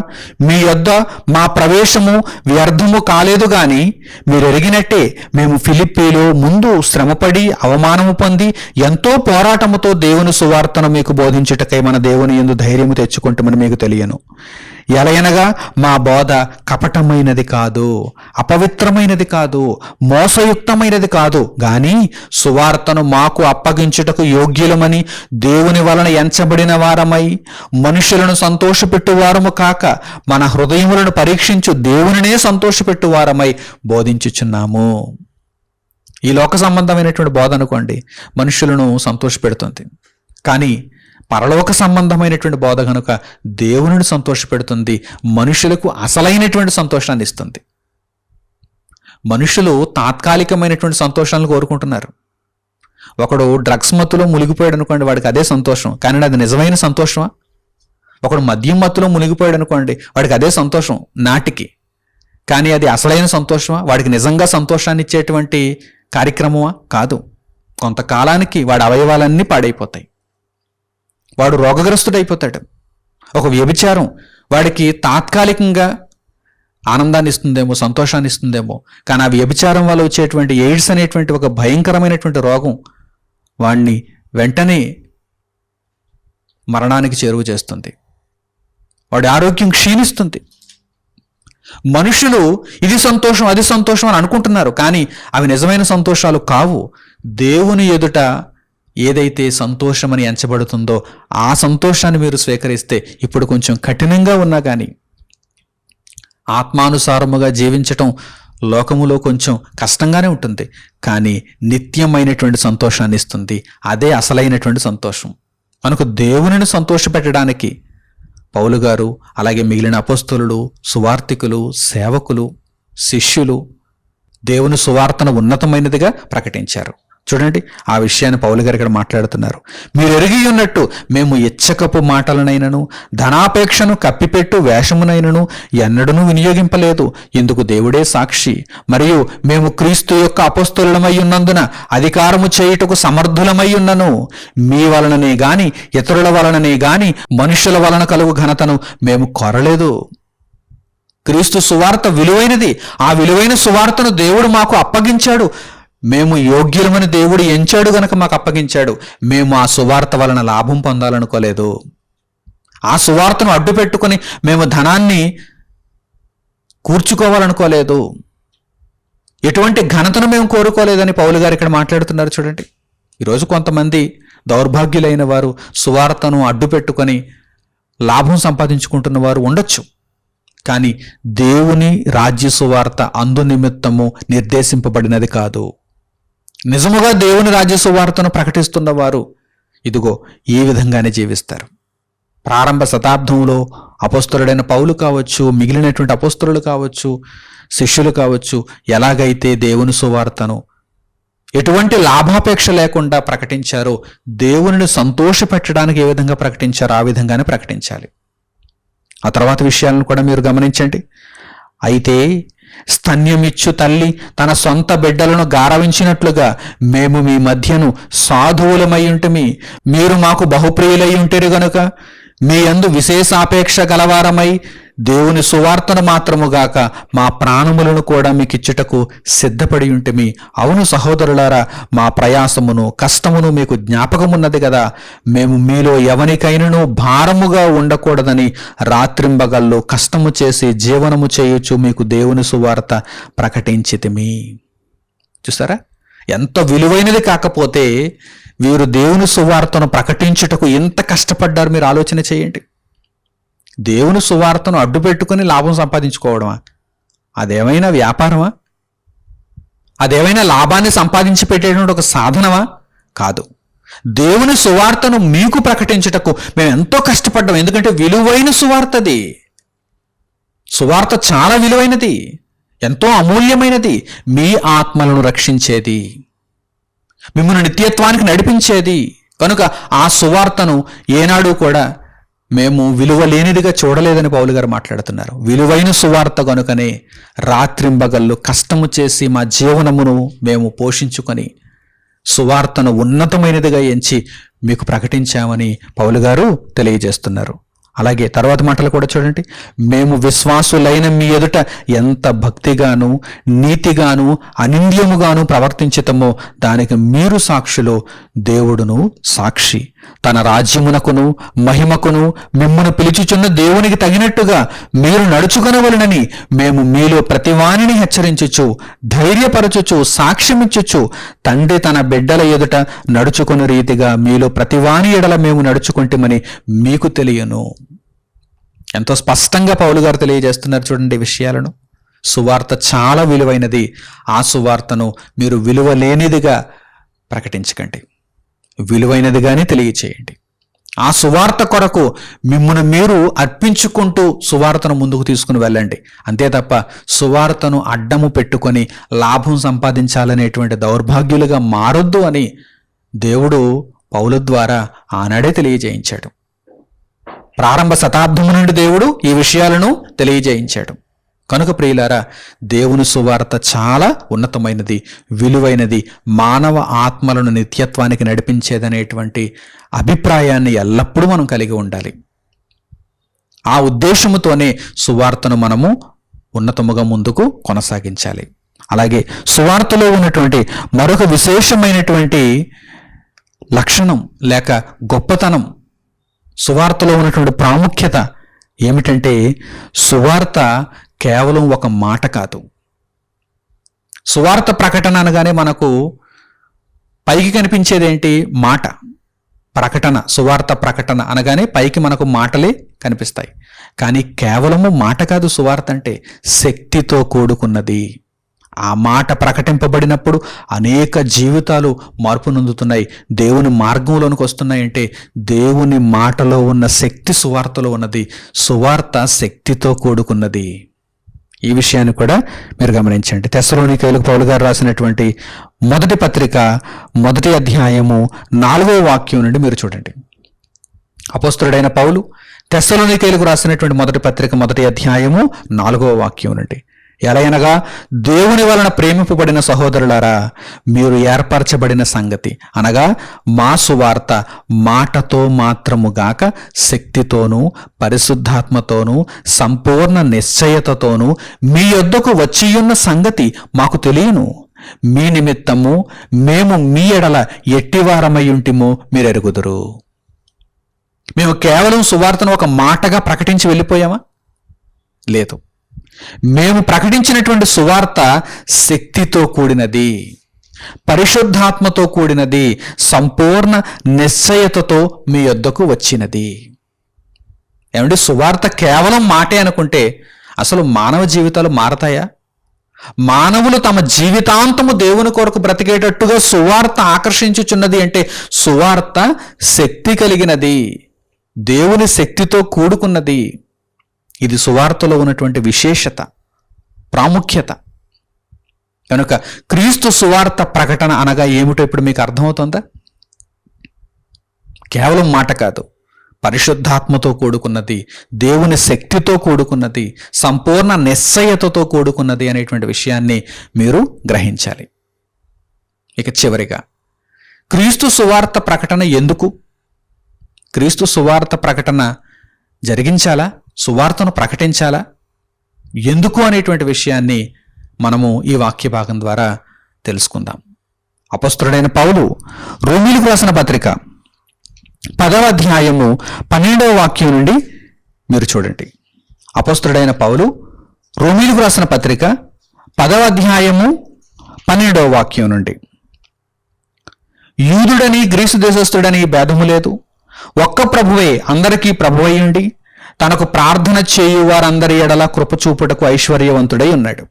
మీ యొద్ద మా ప్రవేశము వ్యర్థము కాలేదు గాని మీరు ఎరిగినట్టే మేము ఫిలిప్పీలో ముందు శ్రమపడి అవమానము పొంది ఎంతో పోరాటముతో దేవుని సువార్తను మీకు బోధించుటకై మన దేవుని యందు ధైర్యము తెచ్చుకుంటామని మీకు తెలియను. ఎలయనగా మా బోధ కపటమైనది కాదు, అపవిత్రమైనది కాదు, మోసయుక్తమైనది కాదు, గాని సువార్తను మాకు అప్పగించుటకు యోగ్యులమని దేవుని వలన ఎంచబడిన వారమై మనుషులను సంతోషపెట్టువారము కాక మన హృదయములను పరీక్షించు దేవునినే సంతోషపెట్టువారమై బోధించుచున్నాము. ఈ లోక సంబంధమైనటువంటి బోధ అనుకోండి మనుషులను సంతోషపెడుతుంది, కానీ పరలోక సంబంధమైనటువంటి బోధ కనుక దేవునిని సంతోషపెడుతుంది, మనుషులకు అసలైనటువంటి సంతోషాన్ని ఇస్తుంది. మనుషులు తాత్కాలికమైనటువంటి సంతోషాలను కోరుకుంటున్నారు. ఒకడు డ్రగ్స్ మత్తులో మునిగిపోయాడు అనుకోండి, వాడికి అదే సంతోషం, కానీ అది నిజమైన సంతోషమా? ఒకడు మద్యం మత్తులో మునిగిపోయాడు అనుకోండి, వాడికి అదే సంతోషం నాటికి, కానీ అది అసలైన సంతోషమా? వాడికి నిజంగా సంతోషాన్ని ఇచ్చేటువంటి కార్యక్రమమా? కాదు. కొంతకాలానికి వాడి అవయవాలన్నీ పాడైపోతాయి, వాడు రోగగ్రస్తుడైపోతాడు. ఒక వ్యభిచారం వాడికి తాత్కాలికంగా ఆనందాన్ని ఇస్తుందేమో, సంతోషాన్ని ఇస్తుందేమో, కానీ ఆ వ్యభిచారం వల్ల వచ్చేటువంటి ఎయిడ్స్ అనేటువంటి ఒక భయంకరమైనటువంటి రోగం వాడిని వెంటనే మరణానికి చేరువ చేస్తుంది, వాడి ఆరోగ్యం క్షీణిస్తుంది. మనుషులు ఇది సంతోషం అది సంతోషం అని అనుకుంటున్నారు, కానీ అవి నిజమైన సంతోషాలు కావు. దేవుని ఎదుట ఏదైతే సంతోషమని ఎంచబడుతుందో ఆ సంతోషాన్ని మీరు స్వీకరిస్తే ఇప్పుడు కొంచెం కఠినంగా ఉన్నా కానీ ఆత్మానుసారముగా జీవించటం లోకములో కొంచెం కష్టంగానే ఉంటుంది, కానీ నిత్యమైనటువంటి సంతోషాన్ని ఇస్తుంది. అదే అసలైనటువంటి సంతోషం. మనకు దేవునిని సంతోషపెట్టడానికి పౌలు గారు, అలాగే మిగిలిన అపోస్తలులు, సువార్తికులు, సేవకులు, శిష్యులు దేవుని సువార్తను ఉన్నతమైనదిగా ప్రకటించారు. చూడండి, ఆ విషయాన్ని పౌలు గారు ఇక్కడ మాట్లాడుతున్నారు. మీరు ఎరిగి ఉన్నట్టు మేము ఇచ్చకపు మాటలనైనను ధనాపేక్షను కప్పిపెట్టు వేషమునైనను ఎన్నడూ వినియోగింపలేదు. ఇందుకు దేవుడే సాక్షి. మరియు మేము క్రీస్తు యొక్క అపోస్తలులమై ఉన్నందున అధికారము చేయుటకు సమర్థులమై ఉన్నను. మీ వలననే గాని ఇతరుల వలననే గాని మనుషుల వలన కలుగు ఘనతను మేము కోరలేదు. క్రీస్తు సువార్త విలువైనది. ఆ విలువైన సువార్తను దేవుడు మాకు అప్పగించాడు. మేము యోగ్యులమని దేవుడు ఎంచాడు గనక మాకు అప్పగించాడు. మేము ఆ సువార్త వలన లాభం పొందాలనుకోలేదు. ఆ సువార్తను అడ్డు పెట్టుకుని మేము ధనాన్ని కూర్చుకోవాలనుకోలేదు. ఎటువంటి ఘనతను మేము కోరుకోలేదని పౌలు గారు ఇక్కడ మాట్లాడుతున్నారు. చూడండి, ఈరోజు కొంతమంది దౌర్భాగ్యులైన వారు సువార్తను అడ్డు పెట్టుకొని లాభం సంపాదించుకుంటున్న వారు ఉండొచ్చు, కానీ దేవుని రాజ్య సువార్త అందు నిమిత్తము నిర్దేశింపబడినది కాదు. నిజముగా దేవుని రాజ్య సువార్తను ప్రకటిస్తున్న వారు ఇదిగో ఈ విధంగానే జీవిస్తారు. ప్రారంభ శతాబ్దంలో అపోస్తలుడైన పౌలు కావచ్చు, మిగిలినటువంటి అపోస్తలులు కావచ్చు, శిష్యులు కావచ్చు, ఎలాగైతే దేవుని సువార్తను ఎటువంటి లాభాపేక్ష లేకుండా ప్రకటించారో, దేవునిని సంతోషపెట్టడానికి ఏ విధంగా ప్రకటించారో ఆ విధంగానే ప్రకటించాలి. ఆ తర్వాత విషయాలను కూడా మీరు గమనించండి. అయితే స్తన్యమిచ్చు తల్లి తన సొంత బిడ్డలను గారవించినట్లుగా మేము మీ మధ్యను సాధువులమై ఉంటిమి. మీరు మాకు బహుప్రియులై ఉంటేరు గనుక మీ యందు విశేషాపేక్ష గలవారమై దేవుని సువార్తను మాత్రముగాక మా ప్రాణములను కూడా మీకు ఇచ్చుటకు సిద్ధపడి ఉంటిమి. అవును సహోదరులారా, మా ప్రయాసమును కష్టమును మీకు జ్ఞాపకమున్నది కదా. మేము మీలో ఎవనికైనను భారముగా ఉండకూడదని రాత్రింబగళ్ళు కష్టము చేసి జీవనము చేయుచు మీకు దేవుని సువార్త ప్రకటించితిమి. చూసారా, ఎంత విలువైనది కాకపోతే వీరు దేవుని సువార్తను ప్రకటించుటకు ఎంత కష్టపడ్డారు మీరు ఆలోచన చేయండి. దేవుని సువార్తను అడ్డు పెట్టుకుని లాభం సంపాదించుకోవడమా? అదేమైనా వ్యాపారమా? అదేమైనా లాభాన్ని సంపాదించి పెట్టేటువంటి ఒక సాధనమా? కాదు. దేవుని సువార్తను మీకు ప్రకటించుటకు మేము ఎంతో కష్టపడ్డాం. ఎందుకంటే విలువైన సువార్తది. సువార్త చాలా విలువైనది, ఎంతో అమూల్యమైనది. మీ ఆత్మలను రక్షించేది, మిమ్మల్ని నిత్యత్వానికి నడిపించేది. కనుక ఆ సువార్తను ఏనాడు కూడా మేము విలువ లేనిదిగా చూడలేదని పౌలు గారు మాట్లాడుతున్నారు. విలువైన సువార్త కనుకనే రాత్రింబగళ్ళు కష్టము చేసి మా జీవనమును మేము పోషించుకొని సువార్తను ఉన్నతమైనదిగా ఎంచి మీకు ప్రకటించామని పౌలు గారు తెలియజేస్తున్నారు. అలాగే తర్వాత మాటలు కూడా చూడండి, మేము విశ్వాసులైన మీ ఎదుట ఎంత భక్తిగాను నీతిగాను అనింద్యముగాను ప్రవర్తించితమో దానికి మీరు సాక్షులు, దేవుడును సాక్షి. తన రాజ్యమునకును మహిమకును మిమ్మును పిలుచుచున్న దేవునికి తగినట్టుగా మీరు నడుచుకొనవలెనని మేము మీలో ప్రతివానిని హెచ్చరించుచు ధైర్యపరచుచు సాక్ష్యమిచ్చుచు తండ్రి తన బిడ్డల ఎదుట నడుచుకుని రీతిగా మీలో ప్రతివాని ఎడల మేము నడుచుకుంటామని మీకు తెలియను. ఎంతో స్పష్టంగా పౌలు గారు తెలియజేస్తున్నారు చూడండి విషయాలను. సువార్త చాలా విలువైనది. ఆ సువార్తను మీరు విలువ లేనిదిగా ప్రకటించకండి, విలువైనదిగానే తెలియచేయండి. ఆ సువార్త కొరకు మిమ్మును మీరు అర్పించుకుంటూ సువార్తను ముందుకు తీసుకుని వెళ్ళండి. అంతే తప్ప సువార్తను అడ్డము పెట్టుకొని లాభం సంపాదించాలనేటువంటి దౌర్భాగ్యులుగా మారొద్దు అని దేవుడు పౌలు ద్వారా ఆనాడే తెలియజేయించాడు. ప్రారంభ శతాబ్దము నుండి దేవుడు ఈ విషయాలను తెలియజేయించాడు. కనుక ప్రియులారా, దేవుని సువార్త చాలా ఉన్నతమైనది, విలువైనది, మానవ ఆత్మలను నిత్యత్వానికి నడిపించేదనేటువంటి అభిప్రాయాన్ని ఎల్లప్పుడూ మనం కలిగి ఉండాలి. ఆ ఉద్దేశముతోనే సువార్తను మనము ఉన్నతముగా ముందుకు కొనసాగించాలి. అలాగే సువార్తలో ఉన్నటువంటి మరొక విశేషమైనటువంటి లక్షణం లేక గొప్పతనం, సువార్తలో ఉన్నటువంటి ప్రాముఖ్యత ఏమిటంటే, సువార్త కేవలం ఒక మాట కాదు. సువార్త ప్రకటన అనగానే మనకు పైకి కనిపించేదేంటి? మాట. ప్రకటన, సువార్త ప్రకటన అనగానే పైకి మనకు మాటలే కనిపిస్తాయి. కానీ కేవలము మాట కాదు. సువార్త అంటే శక్తితో కూడుకున్నది. ఆ మాట ప్రకటింపబడినప్పుడు అనేక జీవితాలు మార్పు నొందుతున్నాయి, దేవుని మార్గంలోనికి వస్తున్నాయంటే దేవుని మాటలో ఉన్న శక్తి సువార్తలో ఉన్నది. సువార్త శక్తితో కూడుకున్నది. ఈ విషయాన్ని కూడా మీరు గమనించండి. తెస్సలోనికైలకు పౌలు గారు రాసినటువంటి మొదటి పత్రిక 1వ అధ్యాయము 4వ వాక్యం నుండి మీరు చూడండి. అపోస్తలుడైన పౌలు తెస్సలోనికైలకు రాసినటువంటి మొదటి పత్రిక 1వ అధ్యాయము 4వ వాక్యం నుండి, ఎలయనగా దేవుని వలన ప్రేమింపబడిన సహోదరులారా, మీరు ఏర్పరచబడిన సంగతి అనగా మా సువార్త మాటతో మాత్రముగాక శక్తితోనూ పరిశుద్ధాత్మతోనూ సంపూర్ణ నిశ్చయతతోనూ మీ యొద్దకు వచ్చియున్న సంగతి మాకు తెలియను. మీ నిమిత్తము మేము మీ ఎడల ఎట్టివారమయ్యుంటిమో మీరు ఎరుగుదురు. మేము కేవలం సువార్తను ఒక మాటగా ప్రకటించి వెళ్ళిపోయామా? లేదు. మేము ప్రకటించినటువంటి సువార్త శక్తితో కూడినది, పరిశుద్ధాత్మతో కూడినది, సంపూర్ణ నిశ్చయతతో మీ యొద్దకు వచ్చినది. ఏమంటే సువార్త కేవలం మాటే అనుకుంటే అసలు మానవ జీవితాలు మారతాయా? మానవులు తమ జీవితాంతము దేవుని కొరకు బ్రతికేటట్టుగా సువార్త ఆకర్షించుచున్నది అంటే సువార్త శక్తి కలిగినది, దేవుని శక్తితో కూడుకున్నది. ఇది సువార్తలో ఉన్నటువంటి విశేషత, ప్రాముఖ్యత. కనుక క్రీస్తు సువార్త ప్రకటన అనగా ఏమిటో ఇప్పుడు మీకు అర్థమవుతుందా? కేవలం మాట కాదు, పరిశుద్ధాత్మతో కూడుకున్నది, దేవుని శక్తితో కూడుకున్నది, సంపూర్ణ నిశ్చయతతో కూడుకున్నది అనేటువంటి విషయాన్ని మీరు గ్రహించాలి. ఇక చివరిగా, క్రీస్తు సువార్త ప్రకటన ఎందుకు? క్రీస్తు సువార్త ప్రకటన జరిగించాలా? సువార్తను ప్రకటించాలా? ఎందుకు అనేటువంటి విషయాన్ని మనము ఈ వాక్య భాగం ద్వారా తెలుసుకుందాం. అపోస్తలుడైన పౌలు రోమీయులకు రాసిన పత్రిక 10వ అధ్యాయము 12వ వాక్యం నుండి మీరు చూడండి. అపోస్తలుడైన పౌలు రోమీయులకు రాసిన పత్రిక 10వ అధ్యాయము 12వ వాక్యం నుండి, యూదుడని గ్రీసు దేశస్థుడని భేదము లేదు, ఒక్క ప్రభువే అందరికీ ప్రభువై ఉండి తనకు ప్రార్థన చేయు వారందరి ఎడల కృప చూపుటకు ఐశ్వర్యవంతుడై ఉన్నాడు.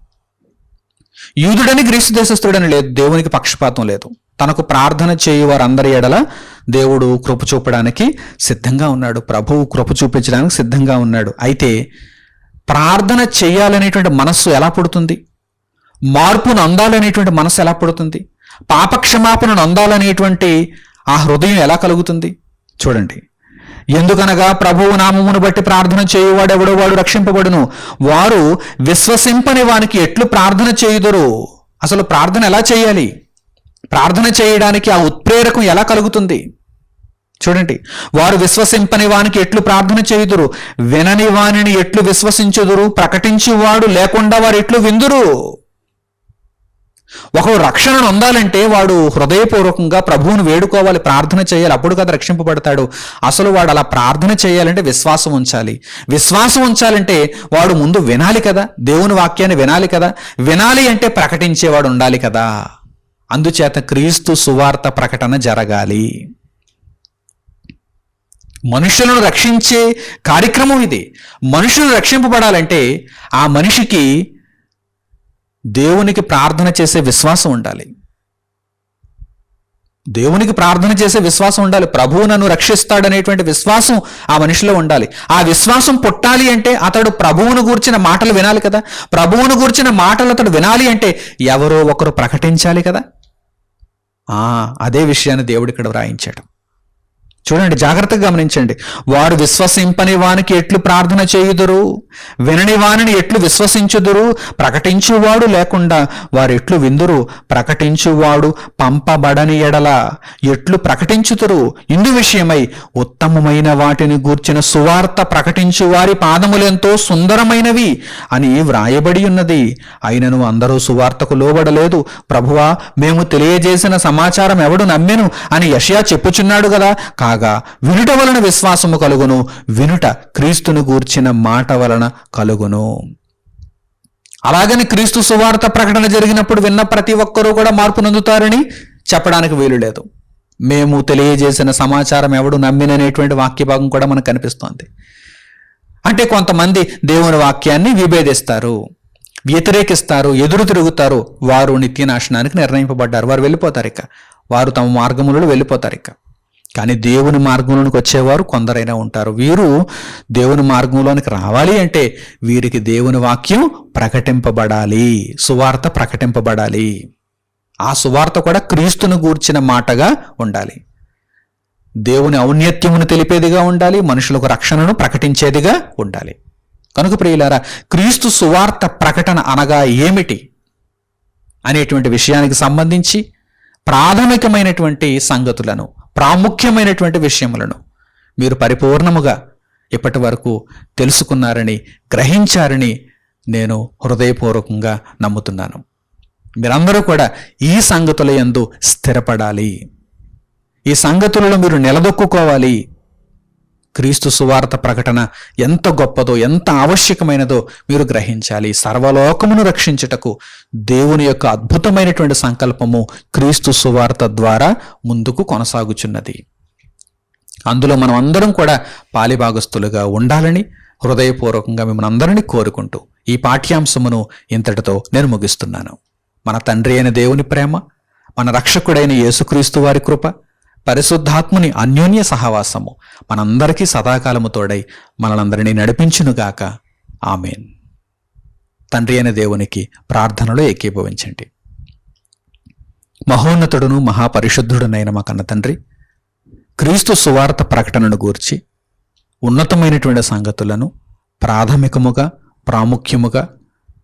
యూదుడని గ్రీసు దేశస్థుడని లేదు, దేవునికి పక్షపాతం లేదు. తనకు ప్రార్థన చేయు వారందరి ఎడల దేవుడు కృప చూపడానికి సిద్ధంగా ఉన్నాడు, ప్రభువు కృప చూపించడానికి సిద్ధంగా ఉన్నాడు. అయితే ప్రార్థన చేయాలనేటువంటి మనస్సు ఎలా పుడుతుంది? మార్పును అందాలనేటువంటి మనస్సు ఎలా పుడుతుంది? పాపక్షమాపణను అందాలనేటువంటి ఆ హృదయం ఎలా కలుగుతుంది? చూడండి. ఎందుకనగా ప్రభువు నామమును బట్టి ప్రార్థన చేయువాడెవడో వాడు రక్షింపబడును, వారు విశ్వసింపని వానికి ఎట్లు ప్రార్థన చేయుదురు? అసలు ప్రార్థన ఎలా చేయాలి? ప్రార్థన చేయడానికి ఆ ఉత్ప్రేరకం ఎలా కలుగుతుంది? చూడండి, వారు విశ్వసింపని వానికి ఎట్లు ప్రార్థన చేయుదురు, వినని వానిని ఎట్లు విశ్వసించుదురు, ప్రకటించువాడు లేకుండా వారు ఎట్లు విందురు. ఒకరు రక్షణను పొందాలంటే వాడు హృదయపూర్వకంగా ప్రభువును వేడుకోవాలి, ప్రార్థన చేయాలి, అప్పుడు కదా రక్షింపబడతాడు. అసలు వాడు అలా ప్రార్థన చేయాలంటే విశ్వాసం ఉంచాలి. విశ్వాసం ఉంచాలంటే వాడు ముందు వినాలి కదా, దేవుని వాక్యాన్ని వినాలి కదా. వినాలి అంటే ప్రకటించేవాడు ఉండాలి కదా. అందుచేత క్రీస్తు సువార్త ప్రకటన జరగాలి. మనుషులను రక్షించే కార్యక్రమం ఇది. మనుషులు రక్షింపబడాలంటే ఆ మనిషికి దేవునికి ప్రార్థన చేసే విశ్వాసం ఉండాలి. దేవునికి ప్రార్థన చేసే విశ్వాసం ఉండాలి. ప్రభువు నన్ను రక్షిస్తాడనేటువంటి విశ్వాసం ఆ మనిషిలో ఉండాలి. ఆ విశ్వాసం పుట్టాలి అంటే అతడు ప్రభువును గూర్చిన మాటలు వినాలి కదా. ప్రభువును గూర్చిన మాటలు అతడు వినాలి అంటే ఎవరో ఒకరు ప్రకటించాలి కదా. అదే విషయాన్ని దేవుడు ఇక్కడ వ్రాయించాడు. చూడండి, జాగ్రత్తగా గమనించండి. వారు విశ్వసింపని వానికి ఎట్లు ప్రార్థన చేయుదురు, వినని వానిని ఎట్లు విశ్వసించుదురు, ప్రకటించువాడు లేకుండా వారు ఎట్లు విందురు, ప్రకటించువాడు పంపబడని ఎడల ఎట్లు ప్రకటించుతురు. ఇందు విషయమై ఉత్తమమైన వాటిని గూర్చిన సువార్త ప్రకటించు వారి పాదములెంతో సుందరమైనవి అని వ్రాయబడి ఉన్నది. అయినను అందరూ సువార్తకు లోబడలేదు. ప్రభువా, మేము తెలియజేసిన సమాచారం ఎవడు నమ్మెను అని యెషయా చెప్పుచున్నాడు కదా. కాగా వినుట వలన విశ్వాసము కలుగును, వినుట క్రీస్తును గూర్చిన మాట వలన కలుగును. అలాగని క్రీస్తు సువార్త ప్రకటన జరిగినప్పుడు విన్న ప్రతి ఒక్కరూ కూడా మార్పు నొందుతారని చెప్పడానికి వీలు లేదు. మేము తెలియజేసిన సమాచారం ఎవడు నమ్మిననేటువంటి వాక్య భాగం కూడా మనకు కనిపిస్తోంది. అంటే కొంతమంది దేవుని వాక్యాన్ని విభేదిస్తారు, వ్యతిరేకిస్తారు, ఎదురు తిరుగుతారు. వారు నిత్య నాశనానికి నిర్ణయింపబడ్డారు. వారు వెళ్ళిపోతారు, ఇక వారు తమ మార్గములలో వెళ్ళిపోతారు. ఇక కానీ దేవుని మార్గంలోనికి వచ్చేవారు కొందరైనా ఉంటారు. వీరు దేవుని మార్గంలోనికి రావాలి అంటే వీరికి దేవుని వాక్యం ప్రకటింపబడాలి, సువార్త ప్రకటింపబడాలి. ఆ సువార్త కూడా క్రీస్తును గూర్చిన మాటగా ఉండాలి, దేవుని ఔన్నత్యమును తెలిపేదిగా ఉండాలి, మనుషులకు రక్షణను ప్రకటించేదిగా ఉండాలి. కనుక ప్రియులారా, క్రీస్తు సువార్త ప్రకటన అనగా ఏమిటి అనేటువంటి విషయానికి సంబంధించి ప్రాథమికమైనటువంటి సంగతులను, ప్రాముఖ్యమైనటువంటి విషయములను మీరు పరిపూర్ణముగా ఇప్పటి వరకు తెలుసుకున్నారని, గ్రహించారని నేను హృదయపూర్వకంగా నమ్ముతున్నాను. మీరందరూ కూడా ఈ సంగతుల యందు స్థిరపడాలి, ఈ సంగతులలో మీరు నిలదొక్కుకోవాలి. క్రీస్తు సువార్త ప్రకటన ఎంత గొప్పదో, ఎంత ఆవశ్యకమైనదో మీరు గ్రహించాలి. సర్వలోకమును రక్షించుటకు దేవుని యొక్క అద్భుతమైనటువంటి సంకల్పము క్రీస్తు సువార్త ద్వారా ముందుకు కొనసాగుచున్నది. అందులో మనం అందరం కూడా పాలిభాగస్తులుగా ఉండాలని హృదయపూర్వకంగా మిమ్మల్ని అందరినీ కోరుకుంటూ ఈ పాఠ్యాంశమును ఇంతటితో నేను ముగిస్తున్నాను. మన తండ్రి అయిన దేవుని ప్రేమ, మన రక్షకుడైన యేసుక్రీస్తు వారి కృప, పరిశుద్ధాత్ముని అన్యోన్య సహవాసము మనందరికీ సదాకాలము తోడై మనలందరినీ నడిపించునుగాక. ఆమేన్. తండ్రి అయిన దేవునికి ప్రార్థనలో ఏకీభవించండి. మహోన్నతుడును మహాపరిశుద్ధుడునైన మా కన్న తండ్రి, క్రీస్తు సువార్త ప్రకటనను గూర్చి ఉన్నతమైనటువంటి సంగతులను ప్రాథమికముగా, ప్రాముఖ్యముగా,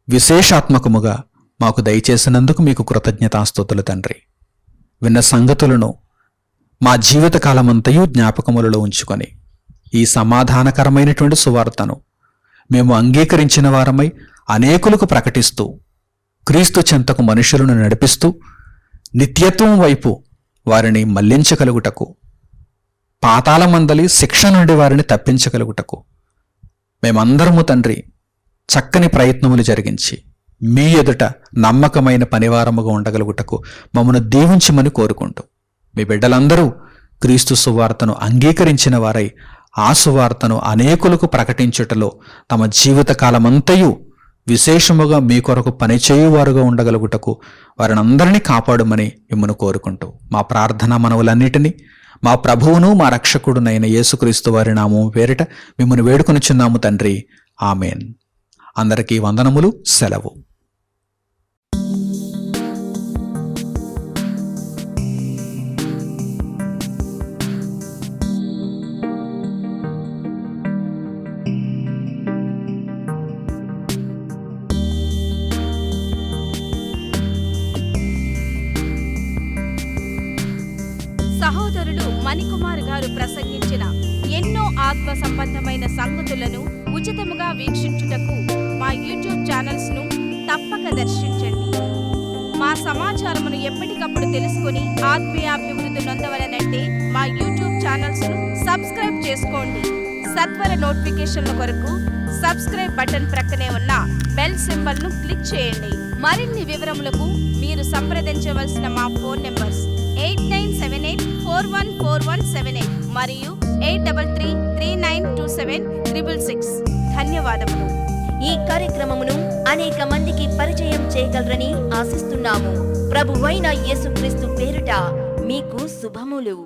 విశేషాత్మకముగా మాకు దయచేసినందుకు మీకు కృతజ్ఞతాస్తుతులు తండ్రి. విన్న సంగతులను మా జీవితకాలమంతయు జ్ఞాపకములలో ఉంచుకొని ఈ సమాధానకరమైనటువంటి సువార్తను మేము అంగీకరించిన వారమై అనేకులకు ప్రకటిస్తూ, క్రీస్తు చెంతకు మనుషులను నడిపిస్తూ, నిత్యత్వం వైపు వారిని మళ్లించగలుగుటకు, పాతాళమందలి శిక్ష నుండి వారిని తప్పించగలుగుటకు మేమందరము తండ్రి చక్కని ప్రయత్నములు జరిగించి మీ ఎదుట నమ్మకమైన పనివారముగా ఉండగలుగుటకు మమ్మను దీవించమని కోరుకుంటూ, మీ బిడ్డలందరూ క్రీస్తు సువార్తను అంగీకరించిన వారై ఆ సువార్తను అనేకులకు ప్రకటించుటలో తమ జీవితకాలమంతయు విశేషముగా మీ కొరకు పనిచేయువారుగా ఉండగలుగుటకు వారిని అందరినీ కాపాడమని మిమ్మల్ని కోరుకుంటూ మా ప్రార్థన మనవులన్నిటినీ మా ప్రభువును మా రక్షకుడునైన యేసుక్రీస్తు వారి నామము పేరిట మిమ్మల్ని వేడుకొనుచున్నాము తండ్రి. ఆమేన్. అందరికీ వందనములు. సెలవు. సహోదరులు మణికుమార్ గారు ప్రసంగించిన ఎన్నో ఆత్మ సంబంధమైన సంగతులను ఉచితముగా వీక్షించుటకు మా యూట్యూబ్ ఛానల్స్ ను తప్పక దర్శించండి. మా సమాచారమును ఎప్పటికప్పుడు తెలుసుకుని ఆత్మీయాభివృద్ధి నొందవలనంటే మా యూట్యూబ్ ఛానల్స్ ను సబ్స్క్రైబ్ చేసుకోండి. సత్వర నోటిఫికేషన్ల కొరకు సబ్స్క్రైబ్ బటన్ ప్రక్కనే ఉన్న బెల్ సింబల్ ను క్లిక్ చేయండి. మరిన్ని వివరములకు మీరు సంప్రదించవలసిన మా ఫోన్ నెంబర్స్ 8978414178 మరియు 8333927666. ధన్యవాదములు. ఈ కార్యక్రమమును అనేక మందికి పరిచయం చేయగలరని ఆశిస్తున్నాము. ప్రభువైన యేసుక్రీస్తు పేరిట మీకు శుభములు.